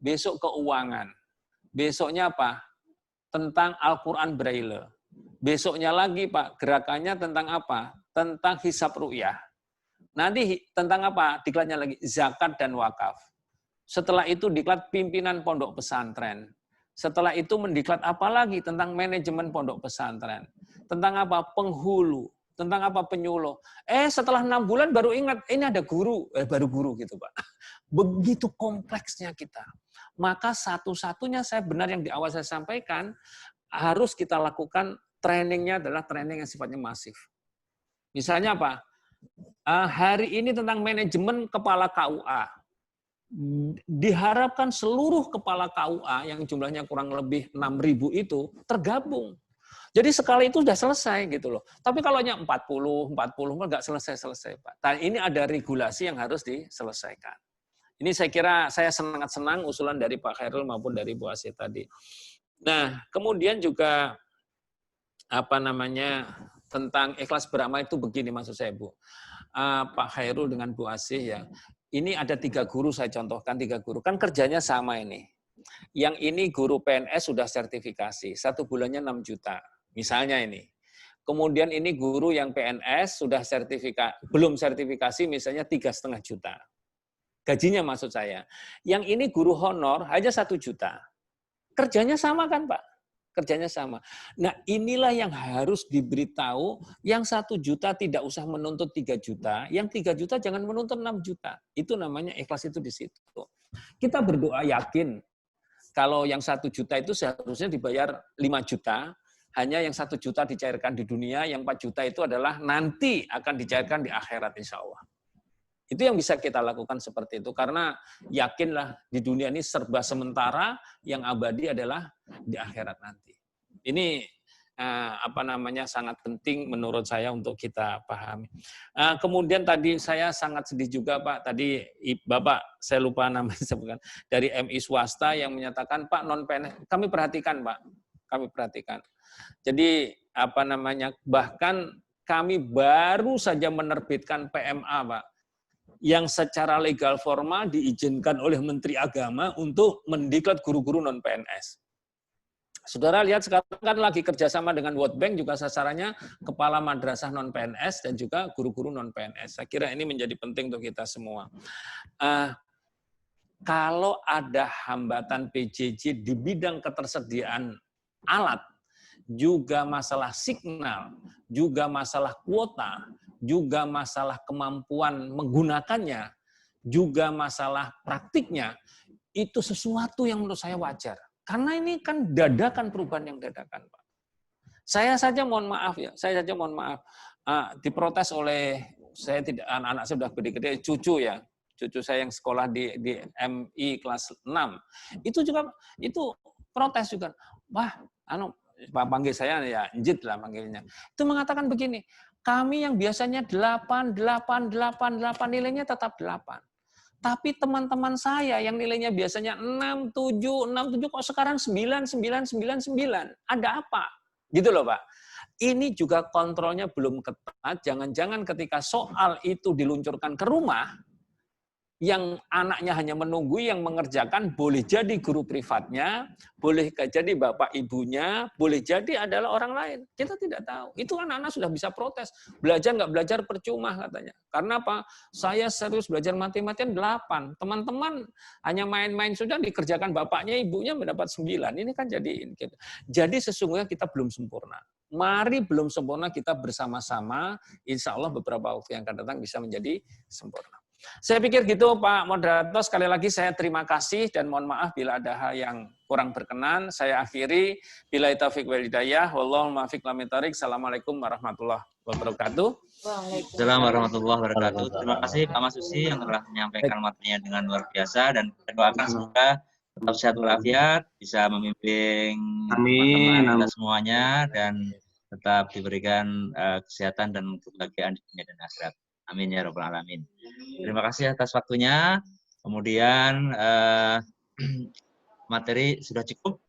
Besok keuangan. Besoknya apa? Tentang Al-Quran Braille. Besoknya lagi Pak, gerakannya tentang apa? Tentang hisab ru'yah. Nanti tentang apa? Diklatnya lagi zakat dan wakaf. Setelah itu diklat pimpinan pondok pesantren. Setelah itu mendiklat apa lagi? Tentang manajemen pondok pesantren. Tentang apa? Penghulu. Tentang apa? Penyuluh. Setelah 6 bulan baru ingat, ini ada guru. Baru guru gitu Pak. Begitu kompleksnya kita. Maka satu-satunya saya benar yang di awal saya sampaikan, harus kita lakukan trainingnya adalah training yang sifatnya masif. Misalnya apa? Hari ini tentang manajemen kepala KUA. Diharapkan seluruh kepala KUA yang jumlahnya kurang lebih 6.000 itu tergabung. Jadi sekali itu sudah selesai gitu loh. Tapi kalau hanya 40 nggak selesai Pak. Nah, ini ada regulasi yang harus diselesaikan. Ini saya kira saya sangat senang usulan dari Pak Khairul maupun dari Bu Asih tadi. Nah, kemudian juga tentang ikhlas beramal itu begini maksud saya Bu. Pak Khairul dengan Bu Asih ya. Ini ada 3 guru saya contohkan 3 guru kan kerjanya sama ini. Yang ini guru PNS sudah sertifikasi, 1 bulannya 6 juta. Misalnya ini. Kemudian ini guru yang PNS sudah belum sertifikasi misalnya 3,5 juta. Gajinya maksud saya. Yang ini guru honor hanya 1 juta. Kerjanya sama kan Pak? Kerjanya sama. Nah inilah yang harus diberitahu, yang 1 juta tidak usah menuntut 3 juta, yang 3 juta jangan menuntut 6 juta. Itu namanya ikhlas itu di situ. Kita berdoa yakin, kalau yang 1 juta itu seharusnya dibayar 5 juta, hanya yang 1 juta dicairkan di dunia, yang 4 juta itu adalah nanti akan dicairkan di akhirat insya Allah. Itu yang bisa kita lakukan seperti itu, karena yakinlah di dunia ini serba sementara, yang abadi adalah di akhirat nanti. Ini sangat penting menurut saya untuk kita pahami. Kemudian tadi saya sangat sedih juga Pak, tadi Bapak saya lupa namanya sebutkan dari MI swasta yang menyatakan Pak non PNS, kami perhatikan Pak, kami perhatikan. Jadi bahkan kami baru saja menerbitkan PMA Pak, yang secara legal formal diizinkan oleh Menteri Agama untuk mendiklat guru-guru non PNS. Saudara lihat sekarang kan lagi kerjasama dengan World Bank juga sasarannya kepala madrasah non PNS dan juga guru-guru non PNS. Saya kira ini menjadi penting untuk kita semua. Kalau ada hambatan PJJ di bidang ketersediaan alat, juga masalah signal, juga masalah kuota, juga masalah kemampuan menggunakannya, juga masalah praktiknya, itu sesuatu yang menurut saya wajar. Karena ini kan dadakan, perubahan yang dadakan, Pak. Saya saja mohon maaf, diprotes oleh, anak-anak saya sudah gede-gede, cucu saya yang sekolah di MI kelas 6, itu protes juga. Wah, panggil saya ya, Njit lah panggilnya. Itu mengatakan begini, kami yang biasanya 8 nilainya tetap 8. Tapi teman-teman saya yang nilainya biasanya 6, 7 kok sekarang 9. Ada apa? Gitu loh Pak. Ini juga kontrolnya belum ketat. Jangan-jangan ketika soal itu diluncurkan ke rumah, yang anaknya hanya menunggu, yang mengerjakan boleh jadi guru privatnya, boleh jadi bapak ibunya, boleh jadi adalah orang lain. Kita tidak tahu. Itu anak-anak sudah bisa protes. Belajar nggak belajar percuma katanya. Karena apa? Saya serius belajar mati-matian 8. Teman-teman hanya main-main sudah dikerjakan bapaknya, ibunya mendapat 9. Ini kan jadi sesungguhnya kita belum sempurna. Mari belum sempurna kita bersama-sama, insya Allah beberapa waktu yang akan datang bisa menjadi sempurna. Saya pikir gitu Pak Moderator, sekali lagi saya terima kasih dan mohon maaf bila ada hal yang kurang berkenan. Saya akhiri, billahi taufiq wal hidayah, wallahul muwaffiq ila aqwamit thoriq. Assalamualaikum warahmatullahi wabarakatuh. Assalamualaikum warahmatullahi wabarakatuh. Terima kasih Pak Mas Susi yang telah menyampaikan materinya dengan luar biasa, dan kita doakan semoga tetap sehat walafiat, bisa memimpin teman-teman kita semuanya, dan tetap diberikan kesehatan dan kebahagiaan di dunia dan akhirat. Amin ya rabbal alamin. Terima kasih atas waktunya. Kemudian materi sudah cukup.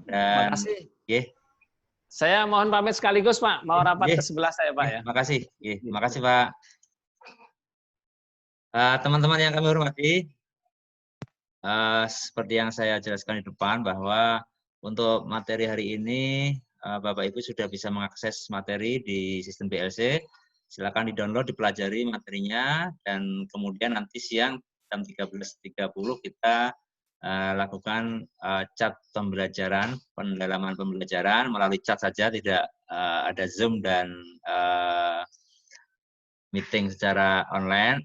Dan, terima kasih. Saya mohon pamit sekaligus Pak, mau rapat ke sebelah saya Pak ya. Terima kasih. Terima kasih Pak. Teman-teman yang kami hormati, seperti yang saya jelaskan di depan bahwa untuk materi hari ini Bapak Ibu sudah bisa mengakses materi di sistem PLC. Silakan di-download, dipelajari materinya, dan kemudian nanti siang jam 13.30 kita lakukan chat pembelajaran, pendalaman pembelajaran melalui chat saja, tidak ada Zoom dan meeting secara online,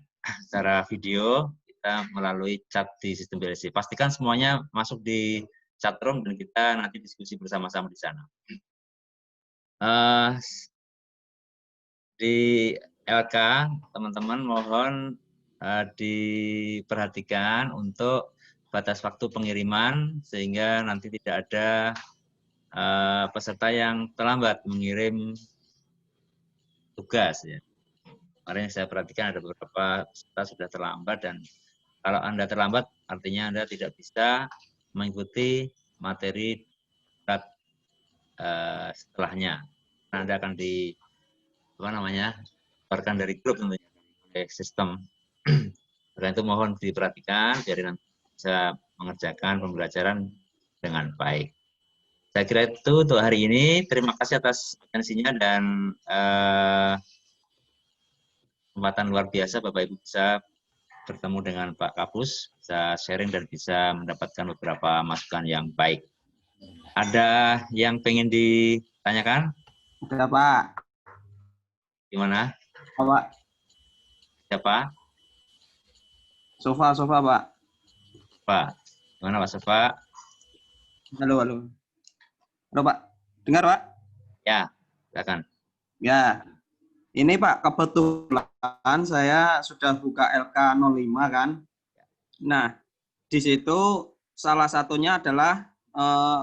secara video, kita melalui chat di sistem BLC. Pastikan semuanya masuk di chat room dan kita nanti diskusi bersama-sama di sana. Di LK, teman-teman mohon diperhatikan untuk batas waktu pengiriman sehingga nanti tidak ada peserta yang terlambat mengirim tugas. Ya. Kemarin saya perhatikan ada beberapa peserta sudah terlambat dan kalau Anda terlambat artinya Anda tidak bisa mengikuti materi setelahnya. Anda akan keluarkan dari grup tentunya sistem. Karena itu mohon diperhatikan biar nanti bisa mengerjakan pembelajaran dengan baik. Saya kira itu untuk hari ini. Terima kasih atas atensinya dan kesempatan luar biasa Bapak Ibu bisa bertemu dengan Pak Kapus, bisa sharing dan bisa mendapatkan beberapa masukan yang baik. Ada yang pengen ditanyakan? Ada Pak. Gimana? Pak. Siapa? Sofa Pak. Pak. Gimana Pak Sofa? Halo. Halo Pak. Dengar Pak? Ya, silakan. Ya. Ini Pak, kebetulan saya sudah buka LK05 kan. Nah, di situ salah satunya adalah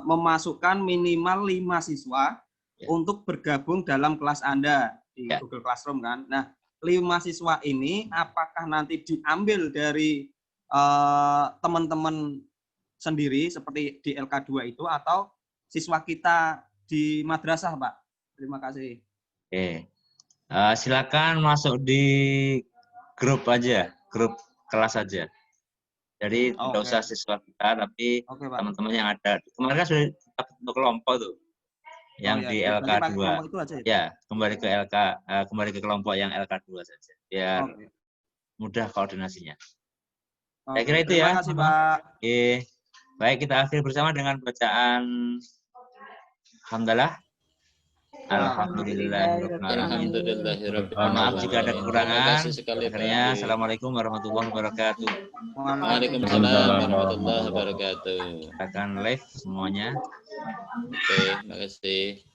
memasukkan minimal 5 siswa untuk bergabung dalam kelas Anda di Google Classroom kan. Nah, 5 siswa ini apakah nanti diambil dari teman-teman sendiri seperti di LK2 itu atau siswa kita di madrasah, Pak? Terima kasih. Oke. Silakan masuk di grup aja, grup kelas aja. Jadi tidak usah siswa kita, tapi teman-teman yang ada. Kemarin kan sudah bentuk kelompok tuh, yang di LK2. Ya, kembali ke kelompok yang LK2 saja, biar mudah koordinasinya. Saya kira itu ya. Terima kasih, Pak. Oke. Baik, kita akhiri bersama dengan bacaan Alhamdulillah. Alhamdulillahirrahmanirrahim. Maaf jika ada kekurangan. Akhirnya, Assalamualaikum warahmatullahi wabarakatuh. Waalaikumsalam warahmatullahi wabarakatuh. Akan live semuanya. Oke, terima kasih.